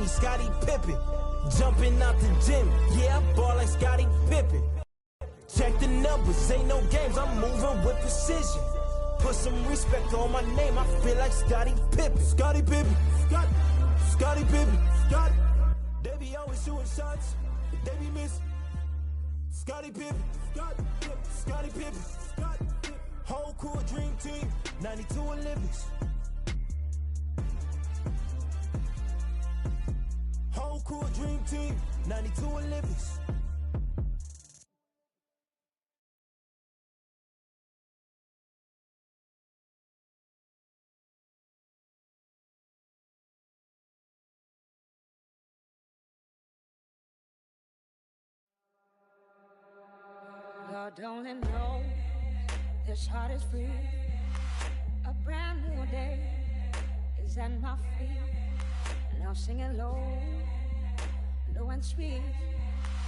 me Scottie Pippen. Jumping out the gym, yeah, I ball like Scottie Pippen. Check the numbers, ain't no games, I'm moving with precision. Put some respect on my name, I feel like Scottie Pippen. Scottie Pippen, Scottie Pippen, Scottie. They be always shooting shots, but they be missing. Scottie Pippen, Scottie Pippen, Scottie Pippen. Whole cool dream team, 92 Olympics. Whole cool dream team, 92 Olympics. Lord, only know this heart is free. A brand new day is at my feet. Now singing low, low and sweet.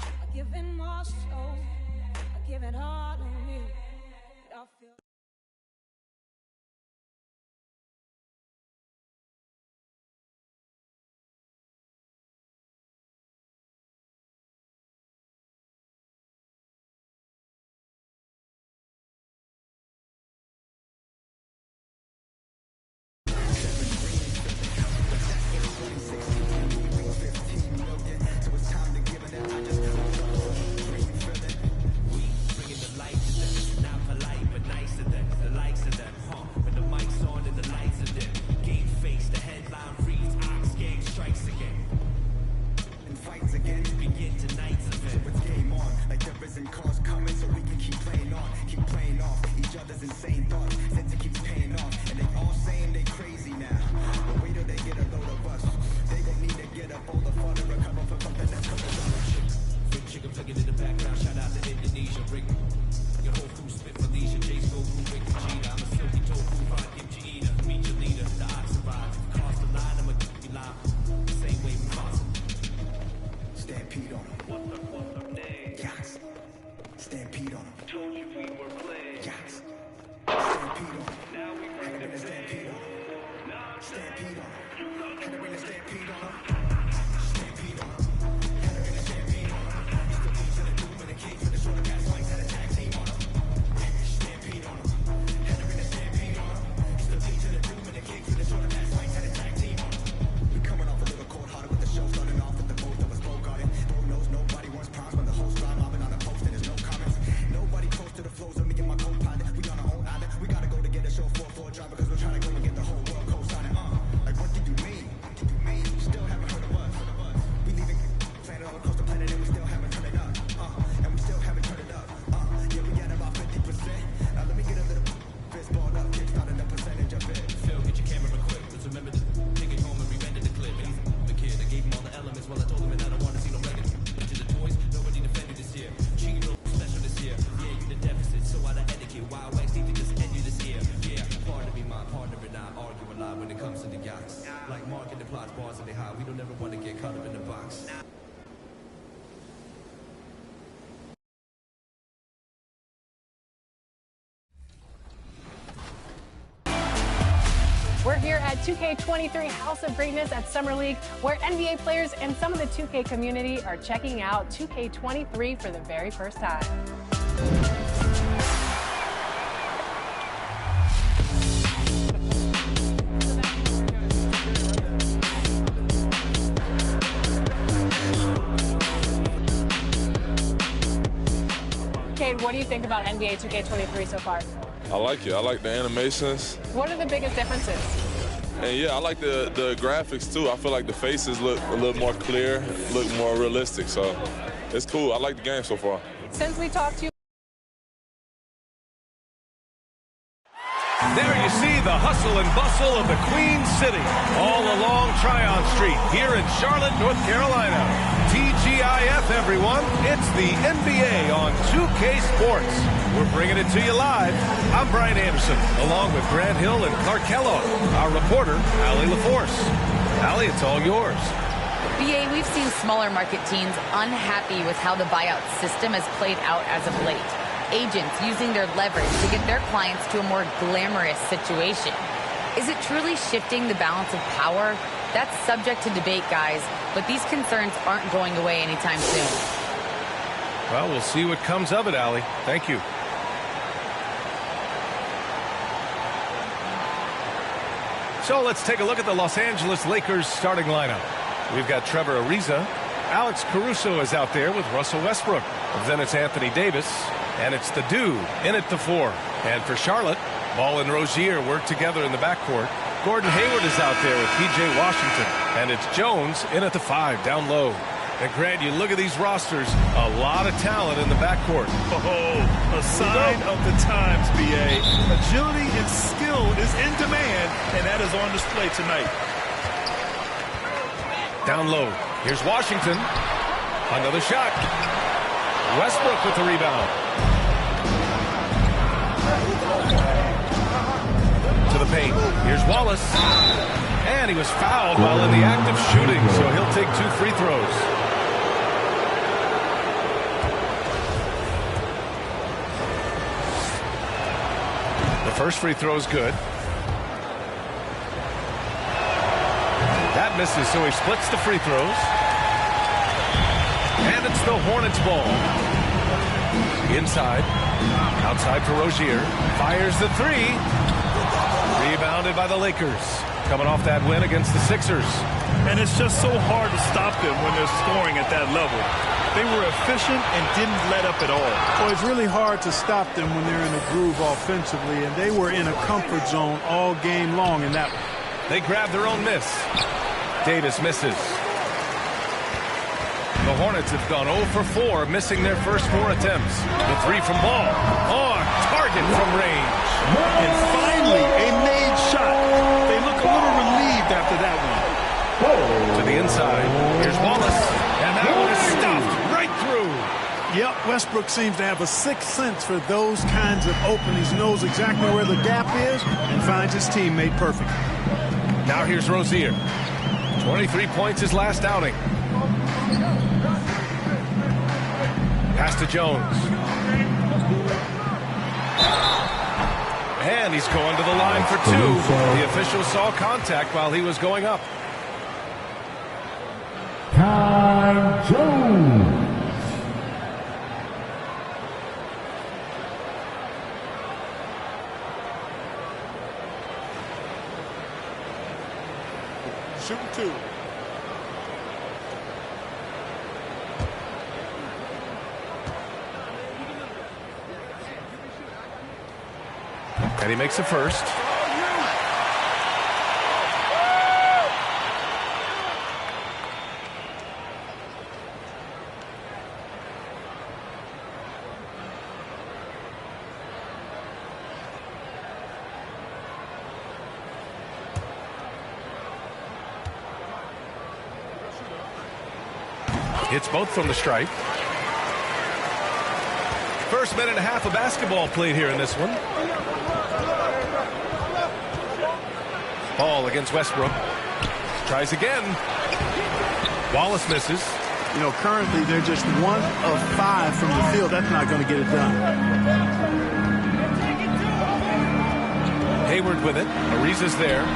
I give it more so, I give it all on me. I feel. We're here at 2K23 House of Greatness at Summer League, where NBA players and some of the 2K community are checking out 2K23 for the very first time. Cade, what do you think about NBA 2K23 so far? I like it. I like the animations. What are the biggest differences? And yeah, I like the graphics too. I feel like the faces look a little more clear, look more realistic. So it's cool. I like the game so far. Since we talked to you. There you see the hustle and bustle of the Queen City, all along Tryon Street here in Charlotte, North Carolina. TGIF, everyone. It's the NBA on 2K Sports. We're bringing it to you live. I'm Brian Anderson, along with Grant Hill and Clark Kellogg. Our reporter, Allie LaForce. Allie, it's all yours. BA, we've seen smaller market teams unhappy with how the buyout system has played out as of late. Agents using their leverage to get their clients to a more glamorous situation. Is it truly shifting the balance of power That's subject to debate, guys, but these concerns aren't going away anytime soon. Well, we'll see what comes of it, Allie. Thank you. So let's take a look at the Los Angeles Lakers starting lineup. We've got Trevor Ariza. Alex Caruso is out there with Russell Westbrook. Then it's Anthony Davis. And it's the dude in at the 4. And for Charlotte, Ball and Rozier work together in the backcourt. Gordon Hayward is out there with P.J. Washington. And it's Jones in at the 5 down low. And Grant, you look at these rosters, a lot of talent in the backcourt. Oh, a sign of the times, B.A. Agility and skill is in demand, and that is on display tonight. Down low. Here's Washington. Another shot. Westbrook with the rebound. To the paint. Here's Wallace. And he was fouled while in the act of shooting, so he'll take 2 free throws. The first free throw is good. That misses, so he splits the free throws. And it's the Hornets ball. Inside. Outside for Rozier. Fires the 3. Rebounded by the Lakers. Coming off that win against the Sixers. And it's just so hard to stop them when they're scoring at that level. They were efficient and didn't let up at all. Well, it's really hard to stop them when they're in a groove offensively, and they were in a comfort zone all game long in that one. They grab their own miss. Davis misses. The Hornets have gone 0 for 4, missing their first 4 attempts. The 3 from Ball. On target from range. And finally, a made shot. They look a little relieved after that one. To the inside. Here's Wallace. And that one is stuffed right through. Yep, Westbrook seems to have a sixth sense for those kinds of openings. Knows exactly where the gap is and finds his teammate perfect. Now here's Rozier. 23 points his last outing. Pass to Jones. And he's going to the line for 2. The official saw contact while he was going up. Ty Jones. Shooting 2. And he makes the first. Hits both from the stripe. First minute and a half of basketball played here in this one. Ball against Westbrook. Tries again. Wallace misses. You know, currently they're just 1 of 5 from the field. That's not going to get it done. Hayward with it. Ariza's there.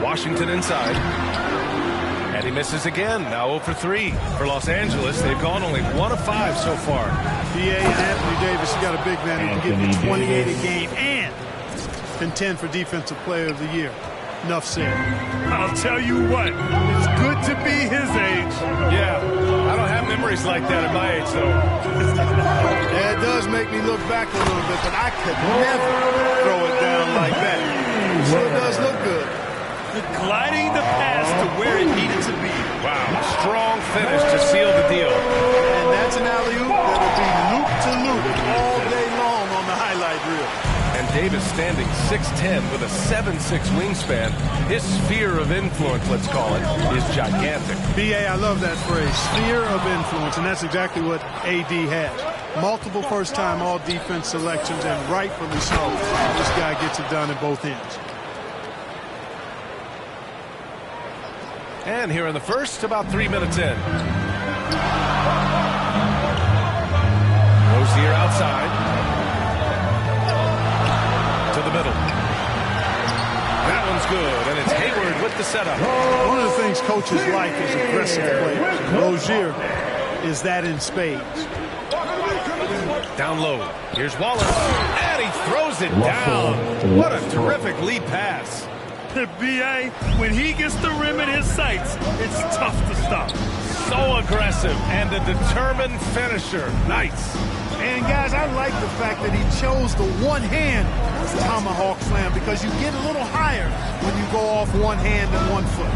Washington inside. And he misses again. Now 0 for 3. For Los Angeles, they've gone only 1 of 5 so far. B.A. and Anthony Davis, you got a big man who can give you 28 a game and contend for Defensive Player of the Year. Enough said. I'll tell you what, it's good to be his age. Yeah, I don't have memories like that at my age, though. Yeah, it does make me look back a little bit, but I could never throw it down like that. Sure does look good. Gliding the pass to where it needed to be. Wow, strong finish to seal the deal. And that's an alley-oop that'll be loop-to-loop all day long on the highlight reel. And Davis standing 6'10" with a 7'6" wingspan. His sphere of influence, let's call it, is gigantic. B.A., I love that phrase, sphere of influence, and that's exactly what A.D. has. Multiple first-time all-defense selections, and rightfully so. This guy gets it done at both ends. And here in the first, about 3 minutes in. Rozier outside. To the middle. is good, and it's Hayward with the setup. One of the things coaches like is aggressive players. Rozier is that in spades. Down low. Here's Wallace. And he throws it down. What a terrific lead pass. B.A., when he gets the rim in his sights, it's tough to stop. So aggressive and a determined finisher. Nice. And, guys, I like the fact that he chose the one-hand tomahawk slam because you get a little higher when you go off one hand and 1 foot.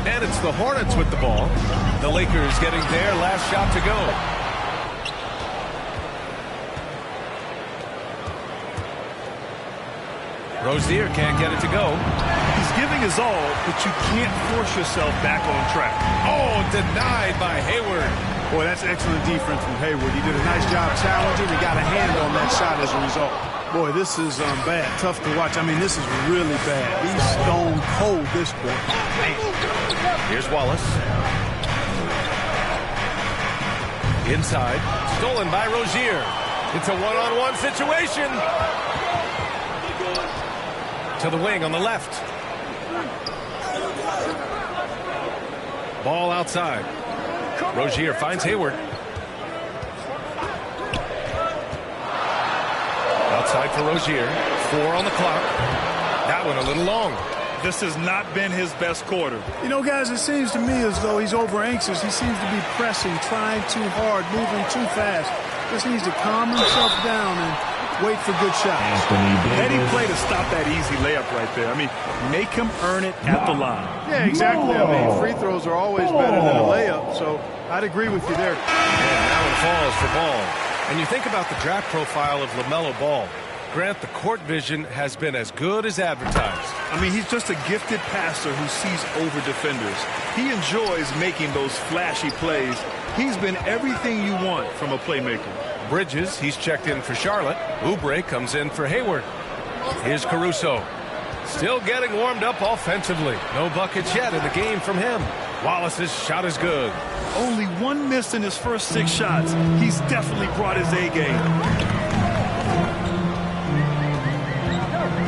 And it's the Hornets with the ball. The Lakers getting their last shot to go. Rozier can't get it to go. He's giving his all, but you can't force yourself back on track. Oh, denied by Hayward. Boy, that's excellent defense from Hayward. He did a nice job challenging. He got a hand on that shot as a result. Boy, this is bad. Tough to watch. I mean, this is really bad. He's stone cold this point. Here's Wallace. Inside. Stolen by Rozier. It's a one-on-one situation. To the wing on the left. Ball outside. Rozier finds Hayward. Outside for Rozier. 4 on the clock. That one a little long. This has not been his best quarter. You know, guys, it seems to me as though he's over anxious. He seems to be pressing, trying too hard, moving too fast. Just needs to calm himself down and wait for good shots. Heady play to stop that easy layup right there. I mean, make him earn it at the line. Yeah, exactly. I mean, free throws are always better than a layup, so I'd agree with you there. And that one falls for Ball. And you think about the draft profile of LaMelo Ball. Grant, the court vision has been as good as advertised. I mean, he's just a gifted passer who sees over defenders. He enjoys making those flashy plays. He's been everything you want from a playmaker. Bridges, he's checked in for Charlotte. Oubre comes in for Hayward. Here's Caruso. Still getting warmed up offensively. No buckets yet in the game from him. Wallace's shot is good. Only 1 miss in his first 6 shots. He's definitely brought his A game.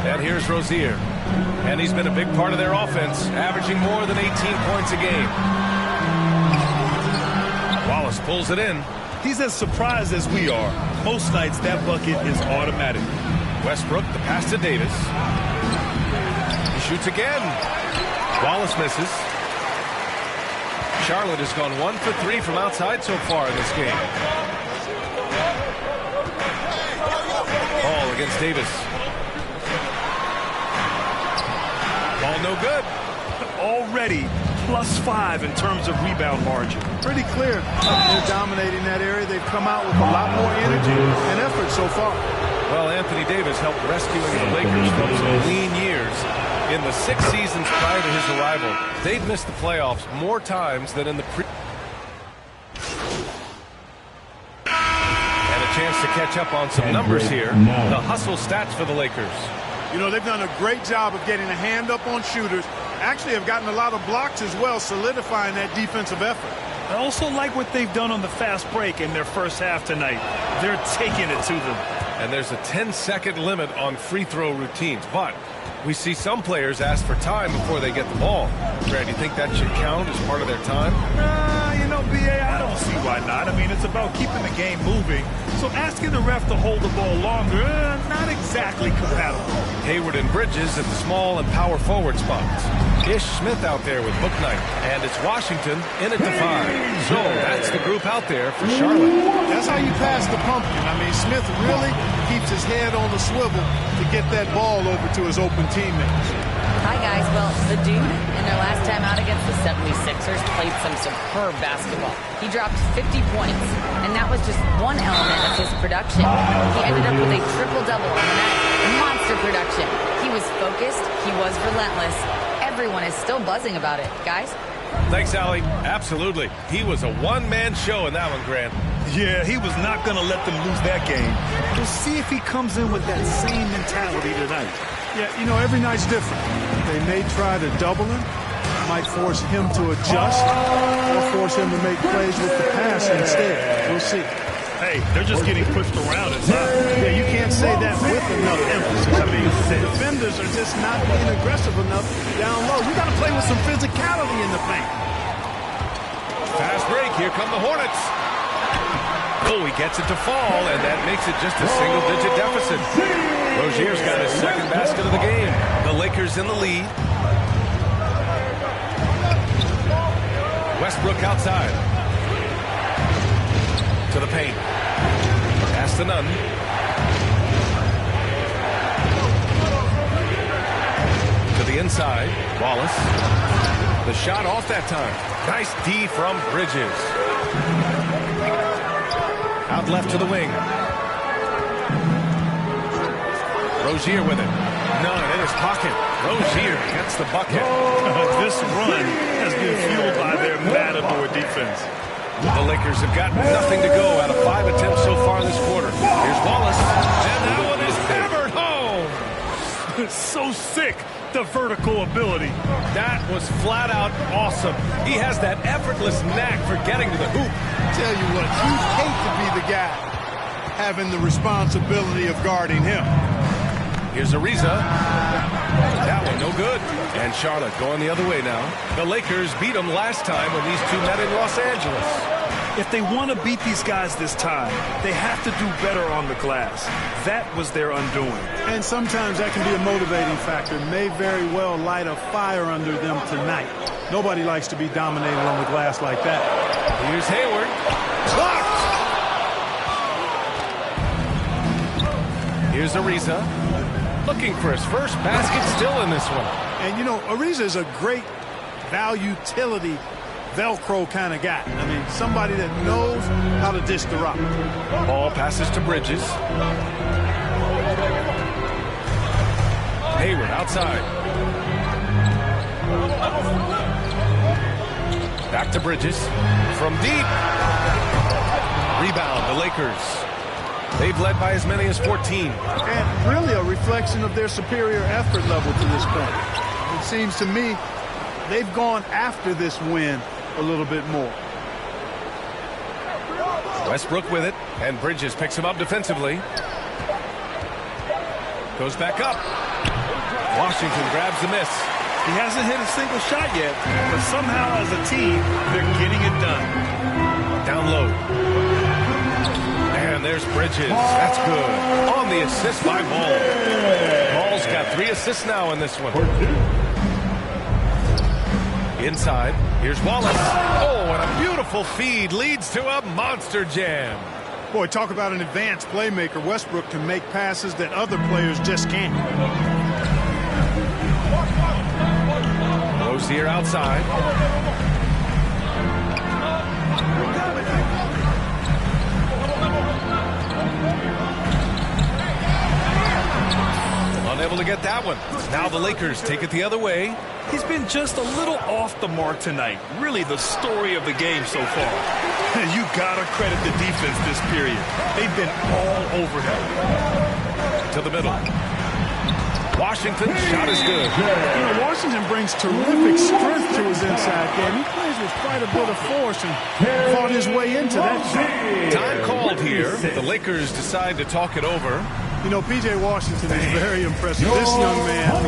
And here's Rozier. And he's been a big part of their offense, averaging more than 18 points a game. Wallace pulls it in. He's as surprised as we are. Most nights, that bucket is automatic. Westbrook, the pass to Davis. He shoots again. Wallace misses. Charlotte has gone 1 for 3 from outside so far in this game. Ball against Davis. Ball no good. Already +5 in terms of rebound margin. Pretty clear. They're dominating that area. They've come out with a lot more energy and effort so far. Well, Anthony Davis helped rescuing the Lakers from some lean years. In the 6 seasons prior to his arrival, they'd missed the playoffs more times than in the And a chance to catch up on some numbers here. The hustle stats for the Lakers. You know, they've done a great job of getting a hand up on shooters. Actually have gotten a lot of blocks as well, solidifying that defensive effort. I also like what they've done on the fast break in their first half tonight. They're taking it to them. And there's a 10-second limit on free throw routines, but we see some players ask for time before they get the ball. Brad, do you think that should count as part of their time? You know, B.A., I don't see why not. I mean, it's about keeping the game moving. So asking the ref to hold the ball longer, not exactly compatible. Hayward and Bridges at the small and power forward spots. Ish Smith out there with Bouknight. And it's Washington in at the 5. So that's the group out there for Charlotte. That's how you pass the pumpkin. I mean, Smith really keeps his head on the swivel to get that ball over to his open teammates. Hi, guys. Well, the dude, in their last time out against the 76ers, played some superb basketball. He dropped 50 points, and that was just one element of his production. He ended up with a triple-double on the night. Monster production. He was focused. He was relentless. Everyone is still buzzing about it. Guys? Thanks, Allie. Absolutely. He was a one-man show in that one, Grant. Yeah, he was not going to let them lose that game. We'll see if he comes in with that same mentality tonight. Yeah, you know, every night's different. They may try to double him, might force him to adjust, or force him to make plays with the pass instead. We'll see. Hey, they're just getting pushed around inside. Yeah, you can't say that with enough emphasis. I mean, the defenders are just not being aggressive enough down low. You got to play with some physicality in the paint. Fast break. Here come the Hornets. Oh, he gets it to fall, and that makes it just a single-digit deficit. Rozier's got his second basket of the game. The Lakers in the lead. Westbrook outside. To the paint. Pass to none. To the inside. Wallace. The shot off that time. Nice D from Bridges. Out left to the wing. Rozier with it. None in his pocket. Rozier gets the bucket. This run has been fueled by their Matador defense. The Lakers have got nothing to go out of 5 attempts so far this quarter. Here's Wallace. And that one is hammered home. It's so sick, the vertical ability. That was flat out awesome. He has that effortless knack for getting to the hoop. Tell you what, you'd hate to be the guy having the responsibility of guarding him. Here's Ariza. That one no good. And Charlotte going the other way now. The Lakers beat them last time when these two met in Los Angeles. If they want to beat these guys this time, they have to do better on the glass. That was their undoing. And sometimes that can be a motivating factor. May very well light a fire under them tonight. Nobody likes to be dominated on the glass like that. Here's Hayward. Blocked! Here's Ariza. Looking for his first basket still in this one. And, you know, Ariza is a great value-utility Velcro kind of guy. I mean, somebody that knows how to dish the rock. Ball passes to Bridges. Hayward outside. Back to Bridges. From deep. Rebound, the Lakers. They've led by as many as 14. And really a reflection of their superior effort level to this point. It seems to me they've gone after this win a little bit more. Westbrook with it, and Bridges picks him up defensively. Goes back up. Washington grabs the miss. He hasn't hit a single shot yet, but somehow as a team, they're getting it done. Down low. And there's Bridges. That's good. On the assist by Ball. Ball's got 3 assists now in this one. Inside. Here's Wallace. Oh, and a beautiful feed leads to a monster jam. Boy, talk about an advanced playmaker. Westbrook can make passes that other players just can't. Rozier outside. Unable to get that one. Now the Lakers take it the other way. He's been just a little off the mark tonight. Really the story of the game so far. You gotta credit the defense this period. They've been all over him. To the middle. Washington's shot is good. You know, Washington brings terrific strength to his inside game. He plays with quite a bit of force and fought his way into that shot. Time called here. The Lakers decide to talk it over. You know, P.J. Washington is very impressive. This young man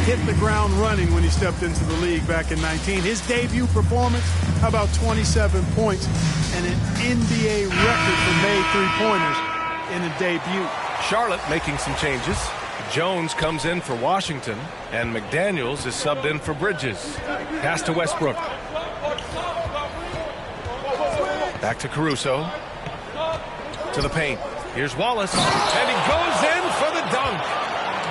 hit the ground running when he stepped into the league back in 19. His debut performance, how about 27 points and an NBA record for made three-pointers in a debut. Charlotte making some changes. Jones comes in for Washington, and McDaniels is subbed in for Bridges. Pass to Westbrook. Back to Caruso. To the paint. Here's Wallace, and he goes in for the dunk.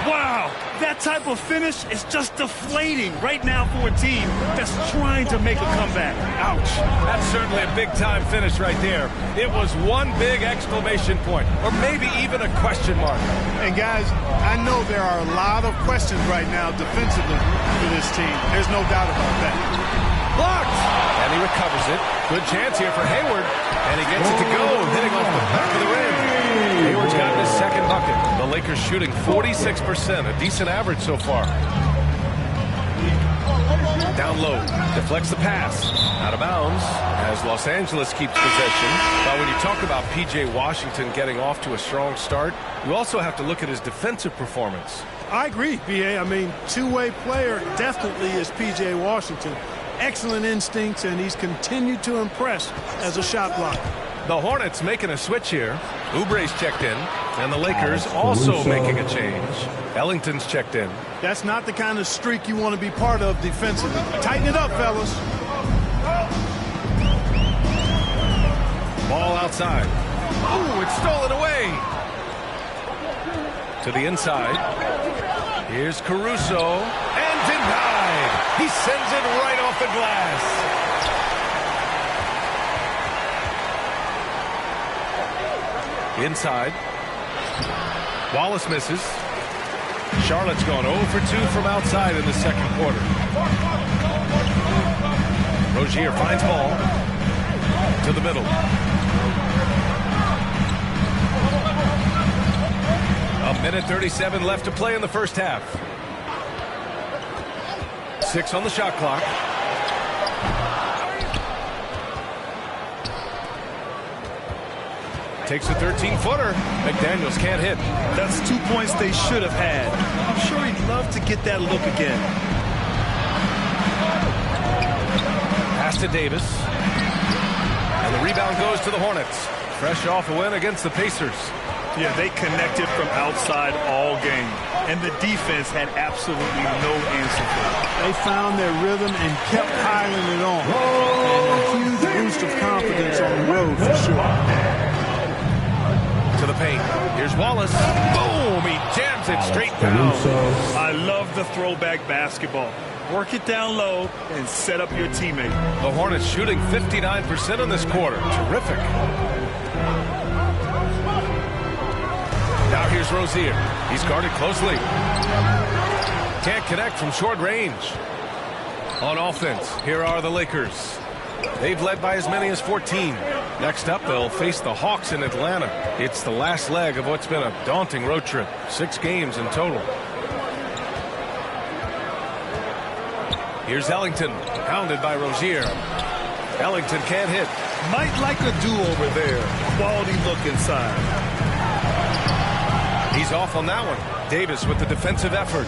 Wow, that type of finish is just deflating right now for a team that's trying to make a comeback. Ouch. That's certainly a big-time finish right there. It was one big exclamation point, or maybe even a question mark. And guys, I know there are a lot of questions right now defensively for this team. There's no doubt about that. Blocked! And he recovers it. Good chance here for Hayward. And he gets it to go, hitting off the back of the rim. Hayward's gotten his second bucket. The Lakers shooting 46%, a decent average so far. Down low, deflects the pass. Out of bounds as Los Angeles keeps possession. But when you talk about P.J. Washington getting off to a strong start, you also have to look at his defensive performance. I agree, B.A. I mean, two-way player definitely is P.J. Washington. Excellent instincts, and he's continued to impress as a shot blocker. The Hornets making a switch here. Oubre's checked in, and the Lakers also making a change. Ellington's checked in. That's not the kind of streak you want to be part of defensively. Tighten it up, fellas. Ball outside. Ooh, it's stolen away. To the inside. Here's Caruso, and denied. He sends it right off the glass. Inside. Wallace misses. Charlotte's gone 0 for 2 from outside in the second quarter. Rozier finds ball to the middle. A minute 37 left to play in the first half. 6 on the shot clock. Takes a 13-footer. McDaniels can't hit. That's 2 points they should have had. I'm sure he'd love to get that look again. Pass to Davis. And the rebound goes to the Hornets. Fresh off a win against the Pacers. Yeah, they connected from outside all game. And the defense had absolutely no answer for it. They found their rhythm and kept piling it on. And a huge boost of confidence on the road for sure. To the paint. Here's Wallace. Boom! He jams it straight down. I love the throwback basketball. Work it down low and set up your teammate. The Hornets shooting 59% in this quarter. Terrific. Now here's Rozier. He's guarded closely. Can't connect from short range. On offense, here are the Lakers. They've led by as many as 14. Next up, they'll face the Hawks in Atlanta. It's the last leg of what's been a daunting road trip. 6 games in total. Here's Ellington, pounded by Rozier. Ellington can't hit. Might like a do-over there. Quality look inside. He's off on that one. Davis with the defensive effort.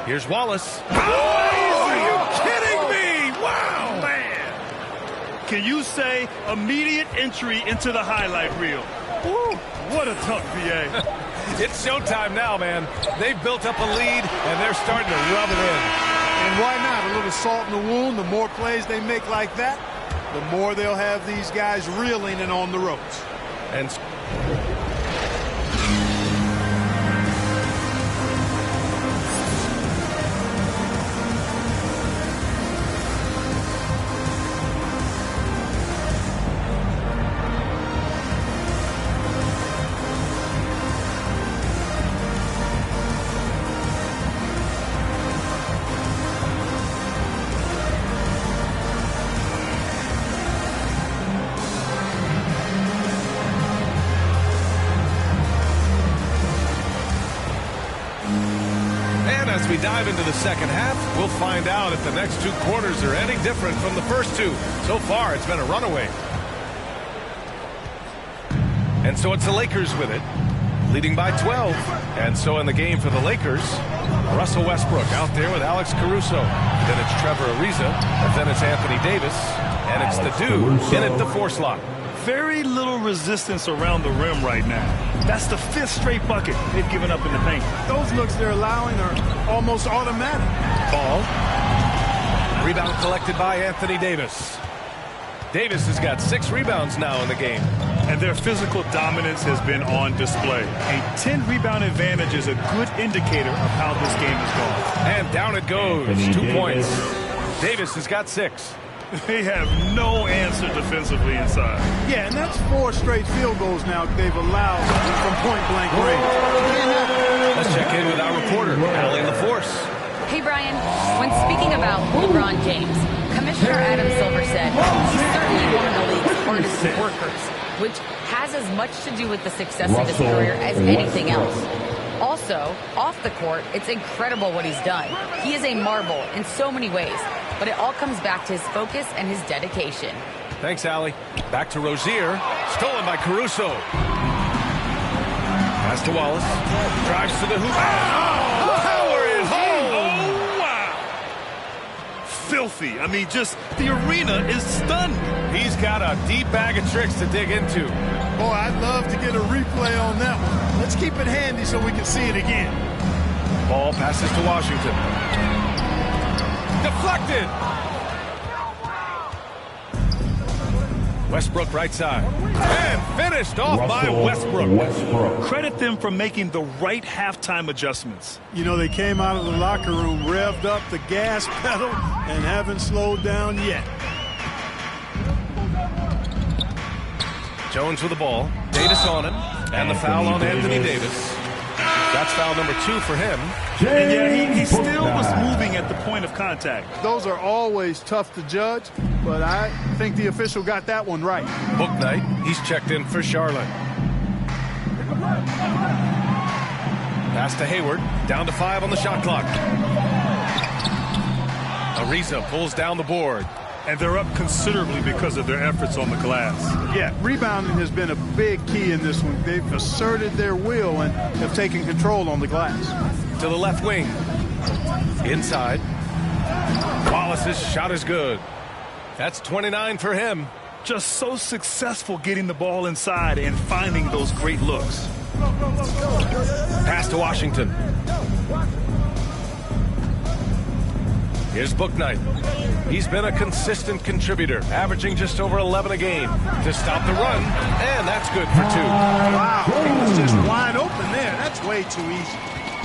Here's Wallace. Oh, are you kidding me? Wow, man. Can you say immediate entry into the highlight reel? Woo, what a tough VA. It's showtime now, man. They've built up a lead, and they're starting to rub it in. And why not? A little salt in the wound. The more plays they make like that, the more they'll have these guys reeling and on the ropes. And as we dive into the second half, we'll find out if the next 2 quarters are any different from the first 2. So far, it's been a runaway. And so it's the Lakers with it, leading by 12. And so in the game for the Lakers, Russell Westbrook out there with Alex Caruso. Then it's Trevor Ariza, and then it's Anthony Davis, and it's the dude in at the 4 slot. Very little resistance around the rim right now. That's the 5th straight bucket they've given up in the paint. Those looks they're allowing are almost automatic. Ball. Rebound collected by Anthony Davis. Davis has got 6 rebounds now in the game. And their physical dominance has been on display. A 10-rebound advantage is a good indicator of how this game is going. And down it goes. 2 points. Davis has got 6. They have no answer defensively inside. Yeah, and that's 4 straight field goals now they've allowed from point-blank range. Let's check in with our reporter, Allie LaForce. Hey, Brian. When speaking about LeBron James, Commissioner Adam Silver said he's certainly one of the league's hardest workers, which has as much to do with the success of his career as anything else. Also, off the court, it's incredible what he's done. He is a marvel in so many ways, but it all comes back to his focus and his dedication. Thanks, Allie. Back to Rozier. Stolen by Caruso. Pass to Wallace. Drives to the hoop. Oh, Howard is home. Oh, wow. Filthy. I mean, just the arena is stunned. He's got a deep bag of tricks to dig into. Boy, I'd love to get a replay on that one. Let's keep it handy so we can see it again. Ball passes to Washington. Deflected. Westbrook right side. And finished off by Westbrook. Credit them for making the right halftime adjustments. You know, they came out of the locker room, revved up the gas pedal, and haven't slowed down yet. Jones with the ball. Davis on him. And the foul on Anthony Davis. That's foul number 2 for him. And yeah, he still was moving at the point of contact. Those are always tough to judge, but I think the official got that one right. Bouknight, he's checked in for Charlotte. Pass to Hayward, down to 5 on the shot clock. Ariza pulls down the board. And they're up considerably because of their efforts on the glass. Yeah, rebounding has been a big key in this one. They've asserted their will and have taken control on the glass. To the left wing. Inside. Wallace's shot is good. That's 29 for him. Just so successful getting the ball inside and finding those great looks. Pass to Washington. Here's Bouknight. He's been a consistent contributor, averaging just over 11 a game to stop the run, and that's good for 2. Wow, he was just wide open there. That's way too easy.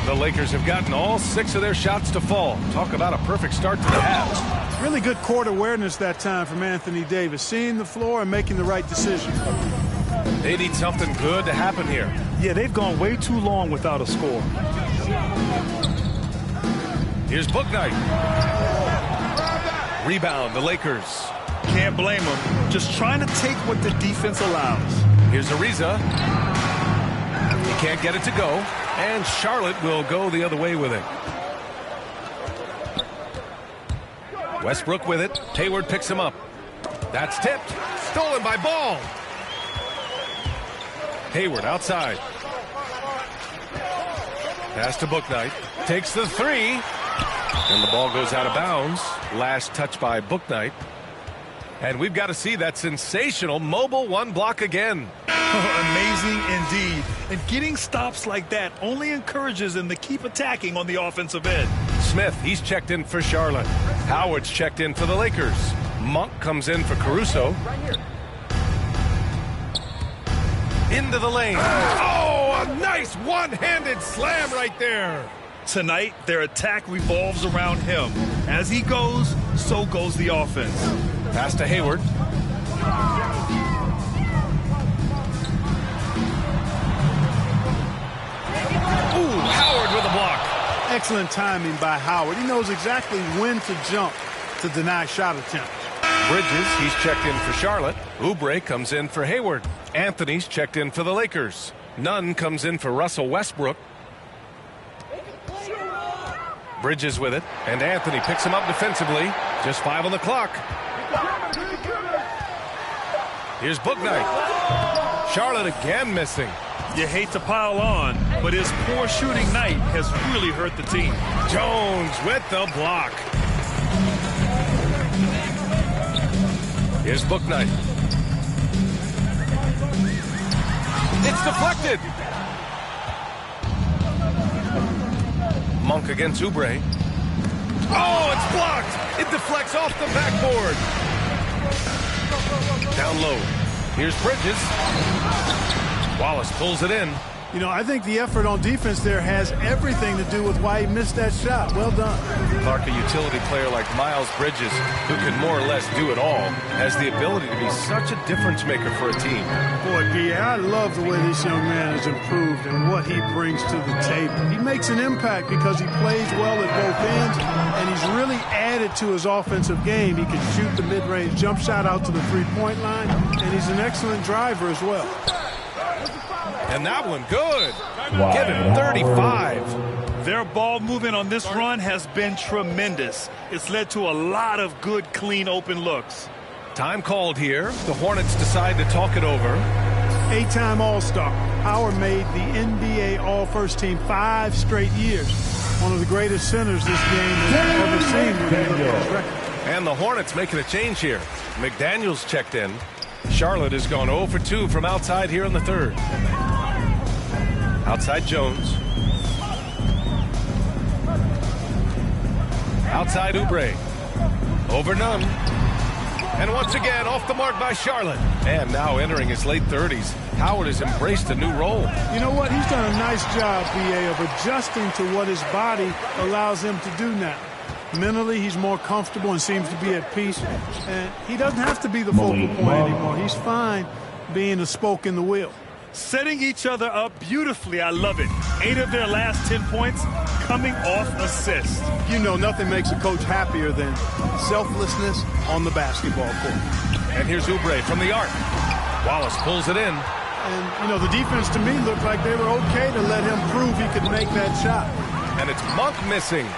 The Lakers have gotten all 6 of their shots to fall. Talk about a perfect start to the half. Really good court awareness that time from Anthony Davis, seeing the floor and making the right decision. They need something good to happen here. Yeah, they've gone way too long without a score. Here's Bouknight. Rebound, the Lakers. Can't blame them. Just trying to take what the defense allows. Here's Ariza. He can't get it to go. And Charlotte will go the other way with it. Westbrook with it. Hayward picks him up. That's tipped. Stolen by Ball. Hayward outside. Pass to Bouknight. Takes the 3. And the ball goes out of bounds. Last touch by Bouknight. And we've got to see that sensational mobile 1 block again. Amazing indeed. And getting stops like that only encourages them to keep attacking on the offensive end. Smith, he's checked in for Charlotte. Howard's checked in for the Lakers. Monk comes in for Caruso. Into the lane. Oh, a nice one-handed slam right there. Tonight, their attack revolves around him. As he goes, so goes the offense. Pass to Hayward. Ooh, Howard with a block. Excellent timing by Howard. He knows exactly when to jump to deny shot attempt. Bridges, he's checked in for Charlotte. Oubre comes in for Hayward. Anthony's checked in for the Lakers. Nunn comes in for Russell Westbrook. Bridges with it, and Anthony picks him up defensively. Just 5 on the clock. Here's Bouknight. Charlotte again missing. You hate to pile on, but his poor shooting night has really hurt the team. Jones with the block. Here's Bouknight. It's deflected. Monk against Oubre. Oh, it's blocked. It deflects off the backboard. Down low. Here's Bridges. Wallace pulls it in. You know, I think the effort on defense there has everything to do with why he missed that shot. Well done. Clark, a utility player like Miles Bridges, who can more or less do it all, has the ability to be such a difference maker for a team. Boy, I love the way this young man has improved and what he brings to the table. He makes an impact because he plays well at both ends, and he's really added to his offensive game. He can shoot the mid-range jump shot out to the three-point line, and he's an excellent driver as well. And that one good. Give him 35. Their ball movement on this run has been tremendous. It's led to a lot of good, clean, open looks. Time called here. The Hornets decide to talk it over. 8-time All-Star. Howard made the NBA All-First Team 5 straight years. One of the greatest centers this game has ever seen when you look at his record. And the Hornets making a change here. McDaniels checked in. Charlotte has gone 0 for 2 from outside here in the third. Outside Jones. Outside Oubre. Over none. And once again, off the mark by Charlotte. And now entering his late 30s, Howard has embraced a new role. You know what? He's done a nice job, B.A., of adjusting to what his body allows him to do now. Mentally, he's more comfortable and seems to be at peace. And he doesn't have to be the focal point anymore. He's fine being a spoke in the wheel. Setting each other up beautifully. I love it. 8 of their last 10 points coming off assists. You know, nothing makes a coach happier than selflessness on the basketball court. And here's Oubre from the arc. Wallace pulls it in. And, you know, the defense to me looked like they were okay to let him prove he could make that shot. And it's Monk missing.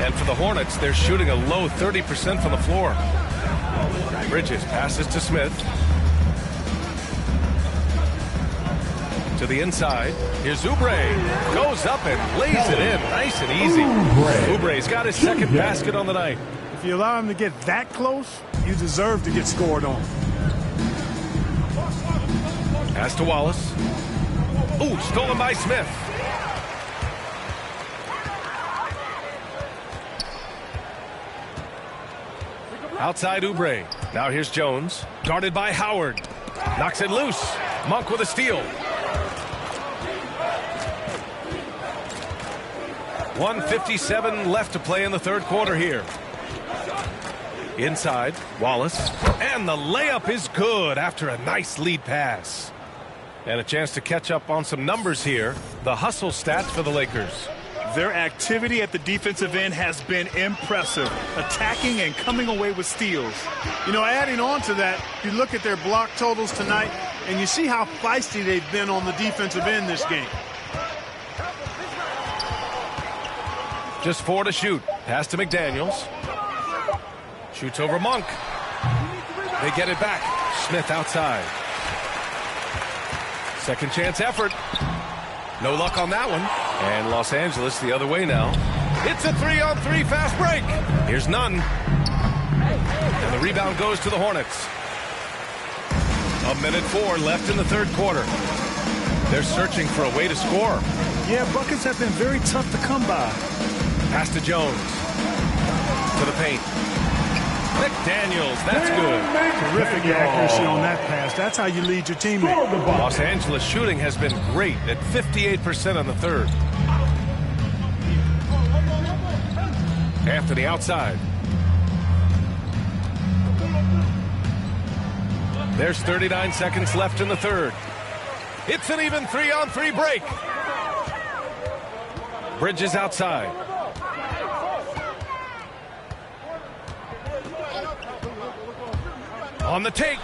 And for the Hornets, they're shooting a low 30% from the floor. Bridges passes to Smith. To the inside. Here's Oubre. Goes up and lays it in. Nice and easy. Oubre's got his second basket on the night. If you allow him to get that close, you deserve to get scored on. Pass to Wallace. Ooh, stolen by Smith. Outside Oubre. Now here's Jones. Guarded by Howard. Knocks it loose. Monk with a steal. 1:57 left to play in the third quarter here. Inside, Wallace. And the layup is good after a nice lead pass. And a chance to catch up on some numbers here. The hustle stats for the Lakers. Their activity at the defensive end has been impressive, attacking and coming away with steals. You know, adding on to that, you look at their block totals tonight, and you see how feisty they've been on the defensive end this game. Just 4 to shoot. Pass to McDaniels. Shoots over Monk. They get it back. Smith outside. Second chance effort. No luck on that one. And Los Angeles the other way now. It's a 3-on-3 fast break. Here's none. And the rebound goes to the Hornets. 1:04 left in the third quarter. They're searching for a way to score. Yeah, buckets have been very tough to come by. Pass to Jones. To the paint. McDaniels, that's good. Terrific accuracy on that pass. That's how you lead your teammate. Los Angeles shooting has been great at 58% on the third. Anthony outside. There's 39 seconds left in the third. It's an even 3-on-3 break. Bridges outside. On the take.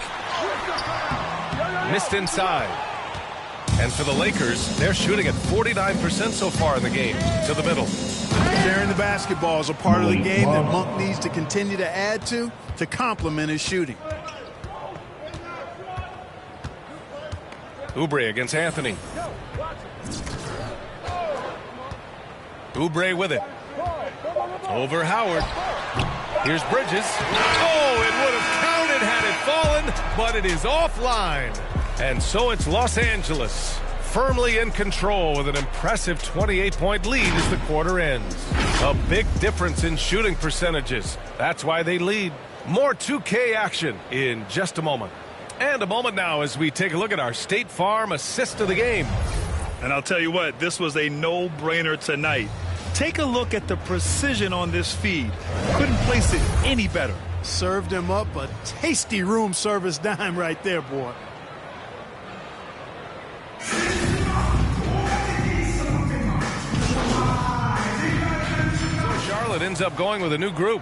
Missed inside. And for the Lakers, they're shooting at 49% so far in the game. To the middle. Sharing the basketball is a part of the game that Monk needs to continue to add to complement his shooting. Oubre against Anthony. Oubre with it. Over Howard. Here's Bridges. Oh, it would have counted had it fallen, but it is offline. And so it's Los Angeles firmly in control with an impressive 28-point lead as the quarter ends. A big difference in shooting percentages. That's why they lead. More 2K action in just a moment. And a moment now as we take a look at our State Farm assist of the game. And I'll tell you what, this was a no-brainer tonight. Take a look at the precision on this feed. Couldn't place it any better. Served him up a tasty room service dime right there, boy. So Charlotte ends up going with a new group.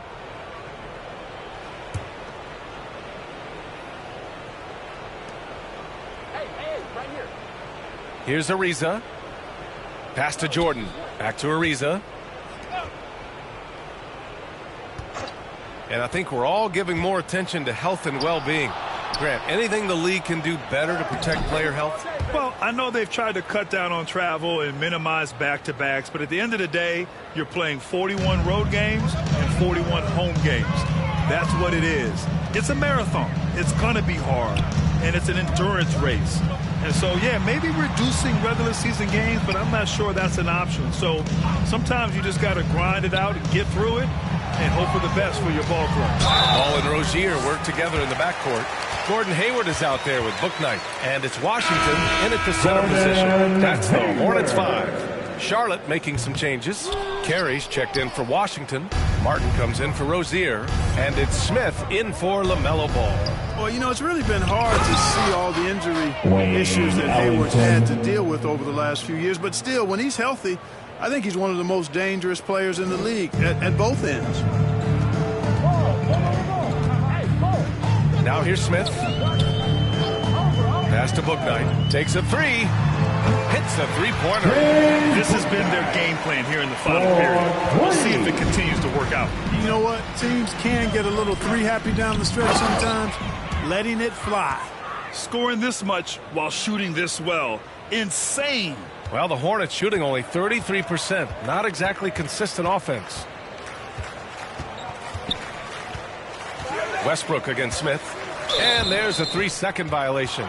Here's Ariza. Pass to Jordan. Back to Ariza. And I think we're all giving more attention to health and well-being. Grant, anything the league can do better to protect player health? Well, I know they've tried to cut down on travel and minimize back-to-backs, but at the end of the day, you're playing 41 road games and 41 home games. That's what it is. It's a marathon. It's going to be hard, and it's an endurance race. And so, yeah, maybe reducing regular season games, but I'm not sure that's an option. So sometimes you just got to grind it out and get through it and hope for the best for your ball club. Ball and Rozier work together in the backcourt. Gordon Hayward is out there with Bouknight, and it's Washington in at the center position. That's the Hornets 5. Charlotte making some changes. Carey's checked in for Washington. Martin comes in for Rozier, and it's Smith in for LaMelo Ball. Well, you know, it's really been hard to see all the injury issues that Hayward's had to deal with over the last few years. But still, when he's healthy, I think he's one of the most dangerous players in the league at both ends. Now here's Smith. Pass to Bouknight. Takes a three. Hits a three-pointer. This has been their game plan here in the final period. We'll see if it continues to work out. You know what? Teams can get a little three-happy down the stretch sometimes. Letting it fly. Scoring this much while shooting this well. Insane. Well, the Hornets shooting only 33%. Not exactly consistent offense. Westbrook against Smith. And there's a 3-second violation.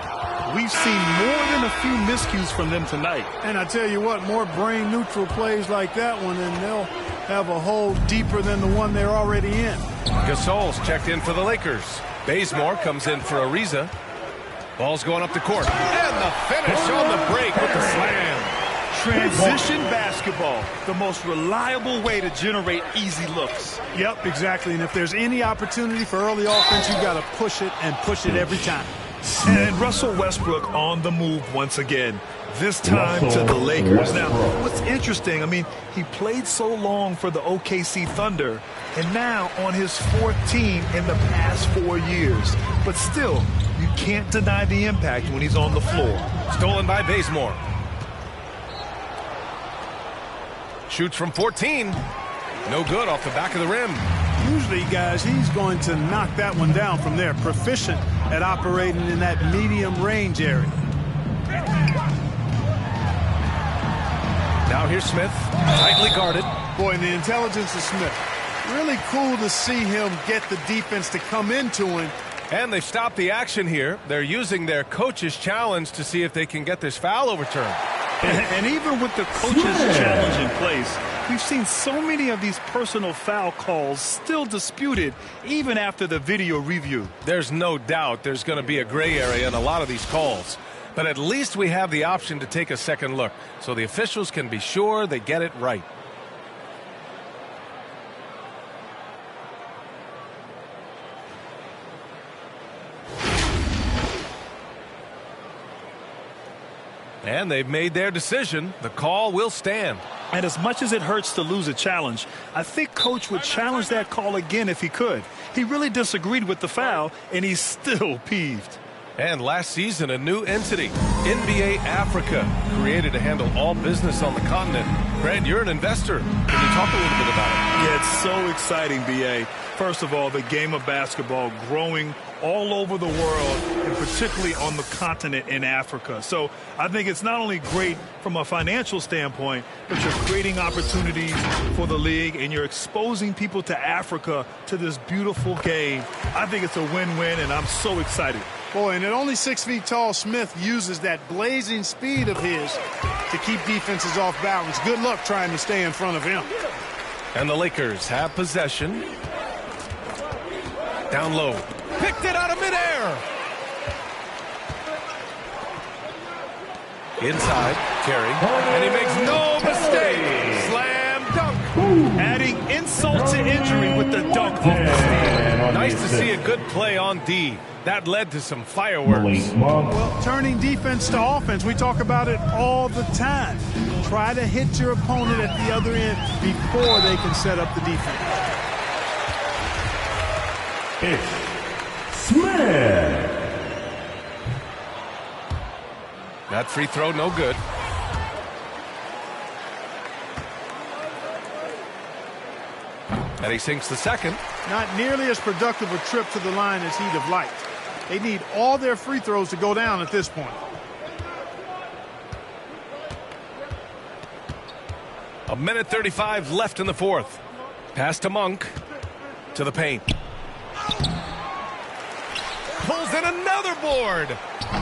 We've seen more than a few miscues from them tonight. And I tell you what, more brain-neutral plays like that one, and they'll have a hole deeper than the one they're already in. Gasol's checked in for the Lakers. Bazemore comes in for Ariza. Ball's going up the court. And the finish on the break with the slam. Transition basketball, the most reliable way to generate easy looks. Yep, exactly. And if there's any opportunity for early offense, you've got to push it and push it every time. And Russell Westbrook on the move once again, this time to the Lakers. Now, what's interesting, I mean, he played so long for the OKC Thunder, and now on his fourth team in the past 4 years. But still, you can't deny the impact when he's on the floor. Stolen by Bazemore. Shoots from 14. No good off the back of the rim. Usually, guys, he's going to knock that one down from there. Proficient at operating in that medium range area. Now here's Smith, tightly guarded. Boy, and the intelligence of Smith. Really cool to see him get the defense to come into him. And they've stopped the action here. They're using their coach's challenge to see if they can get this foul overturned. And even with the coach's challenge in place, we've seen so many of these personal foul calls still disputed even after the video review. There's no doubt there's going to be a gray area in a lot of these calls. But at least we have the option to take a second look so the officials can be sure they get it right. And they've made their decision. The call will stand. And as much as it hurts to lose a challenge, I think Coach would challenge that call again if he could. He really disagreed with the foul, and he's still peeved. And last season, a new entity, NBA Africa, created to handle all business on the continent. Grant, you're an investor. Can you talk a little bit about it? Yeah, it's so exciting, B.A. First of all, the game of basketball growing all over the world, and particularly on the continent in Africa. So I think it's not only great from a financial standpoint, but you're creating opportunities for the league, and you're exposing people to Africa to this beautiful game. I think it's a win-win, and I'm so excited. Boy, and at only 6 feet tall, Smith uses that blazing speed of his to keep defenses off balance. Good luck trying to stay in front of him. And the Lakers have possession. Down low. Picked it out of midair. Inside, Carey. And he makes no mistake. Slam dunk. Adding insult to injury with the dunk off the steal. Nice to see a good play on D. That led to some fireworks. Well, turning defense to offense, we talk about it all the time. Try to hit your opponent at the other end before they can set up the defense. It's Smith. That free throw, no good. And he sinks the second. Not nearly as productive a trip to the line as he'd have liked. They need all their free throws to go down at this point. A minute 35 left in the fourth. Pass to Monk. To the paint. Pulls in another board.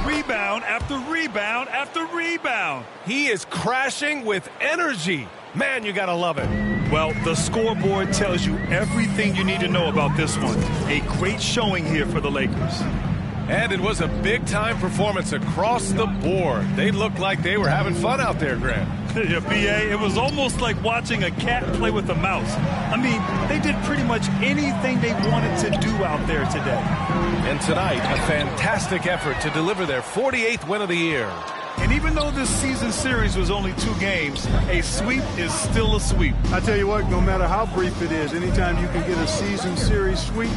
Rebound after rebound after rebound. He is crashing with energy. Man, you gotta love it. Well, the scoreboard tells you everything you need to know about this one. A great showing here for the Lakers. And it was a big-time performance across the board. They looked like they were having fun out there, Grant. Yeah, B.A., it was almost like watching a cat play with a mouse. I mean, they did pretty much anything they wanted to do out there today. And tonight, a fantastic effort to deliver their 48th win of the year. And even though this season series was only 2 games, a sweep is still a sweep. I tell you what, no matter how brief it is, anytime you can get a season series sweep,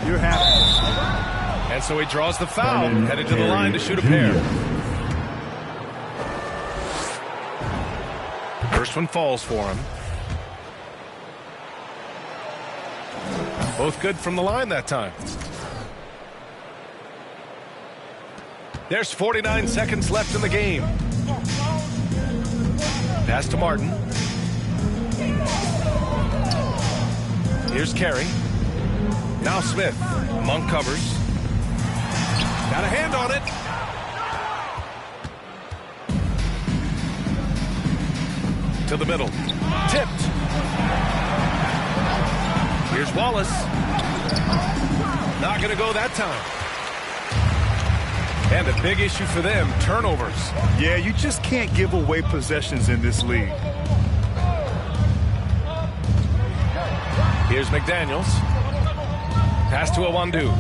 you're happy. And so he draws the foul, headed to the line to shoot a pair. First one falls for him. Both good from the line that time. There's 49 seconds left in the game. Pass to Martin. Here's Carey. Now Smith. Monk covers. Got a hand on it. To the middle. Tipped. Here's Wallace. Not going to go that time. And a big issue for them, turnovers. Yeah, you just can't give away possessions in this league. Here's McDaniels. Pass to Awandu.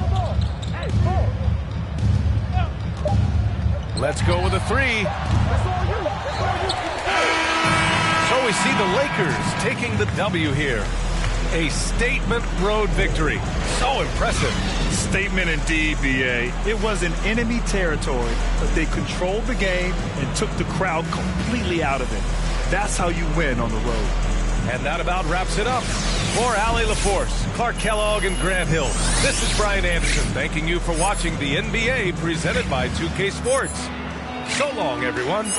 Let's go with a 3. So we see the Lakers taking the W here. A statement road victory. So impressive. Statement indeed, B.A. It was in enemy territory, but they controlled the game and took the crowd completely out of it. That's how you win on the road. And that about wraps it up. For Allie LaForce, Clark Kellogg, and Grant Hill, this is Brian Anderson thanking you for watching the NBA presented by 2K Sports. So long, everyone.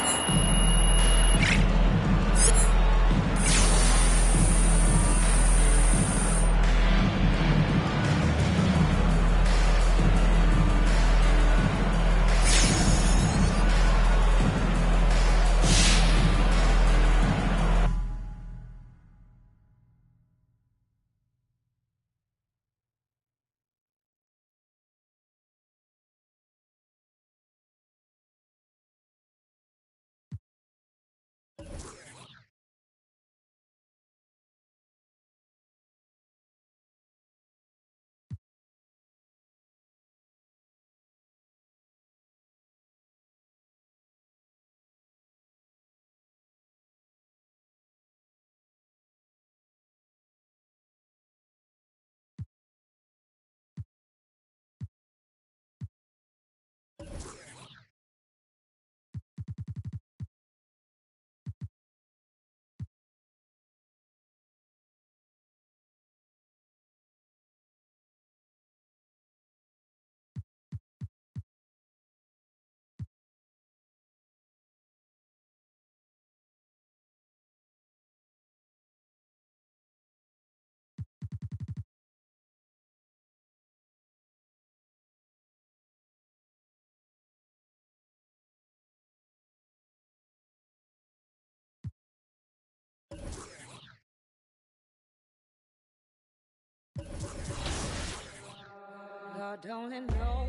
Lord, only know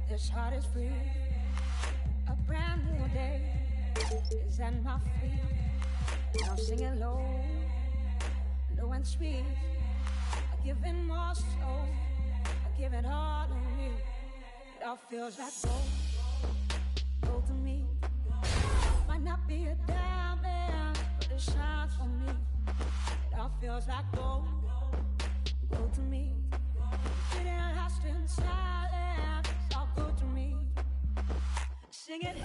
this heart is free. A brand new day is at my feet. Now singing low, low and sweet. I give it more so, I give it all to me. It all feels like gold to me. Might not be a diamond, but it shines for me. It all feels like gold to me. Getting lost in silence, it's all good to me. Sing it.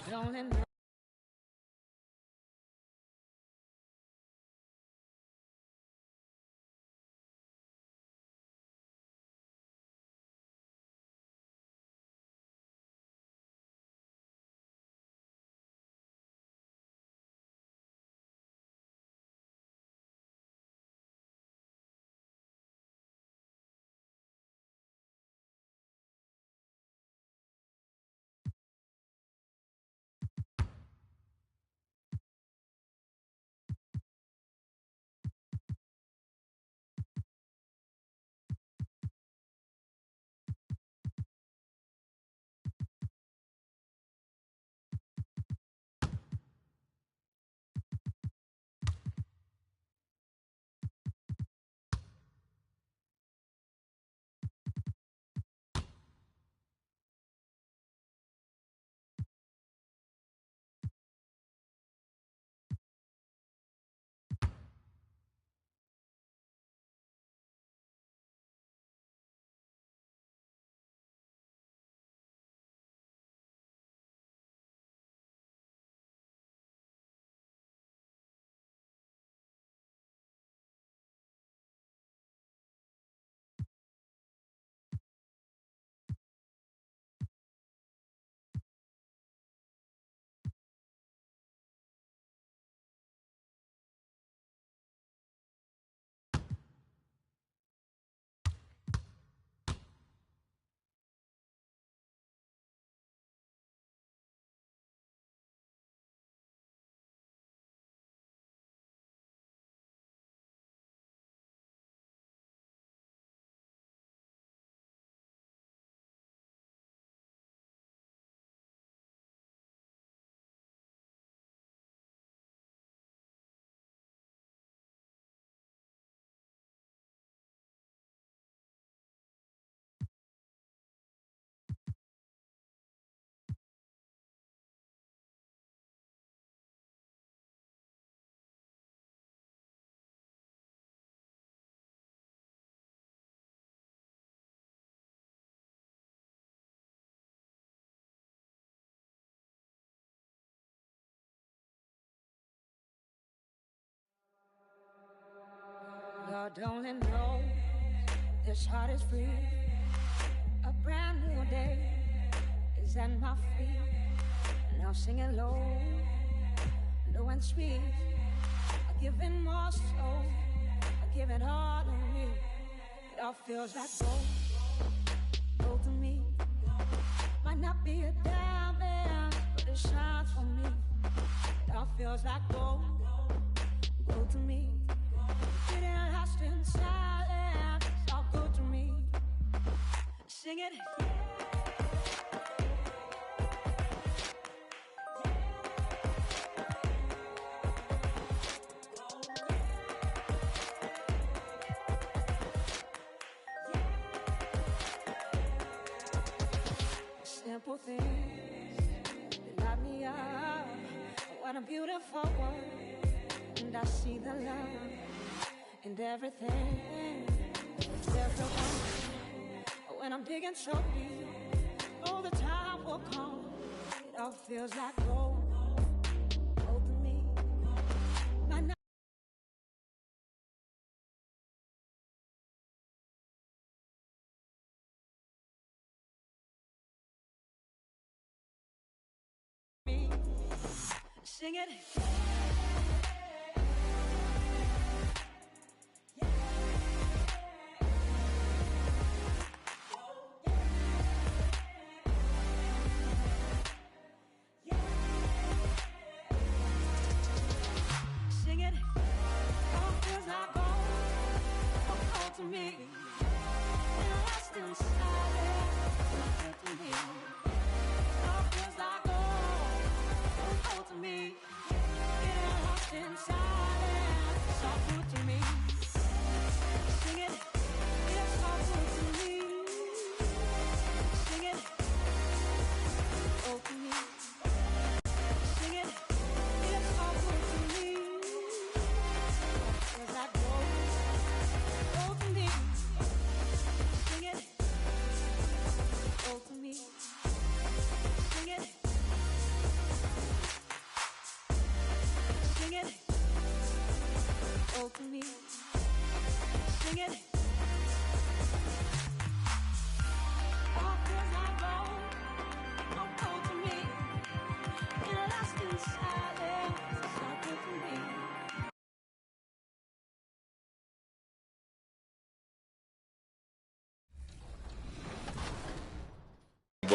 God only knows. God only knows this heart is free. A brand new day is at my feet. Now singing low, low and sweet. I give it more soul, I give it all to me. It all feels like gold, gold to me. Might not be a diamond, but it shines for me. It all feels like gold, gold to me. Getting lost in silence, it's all good to me. Sing it. Simple things that light me up. What a beautiful world, and I see the love in everything, everyone. When I'm digging so deep, all the time will come. It all feels like gold, gold to me. My sing it. Sing it. All feels like gold, gold to me. When I'm lost inside it, gold to me. All feels like gold, gold to me.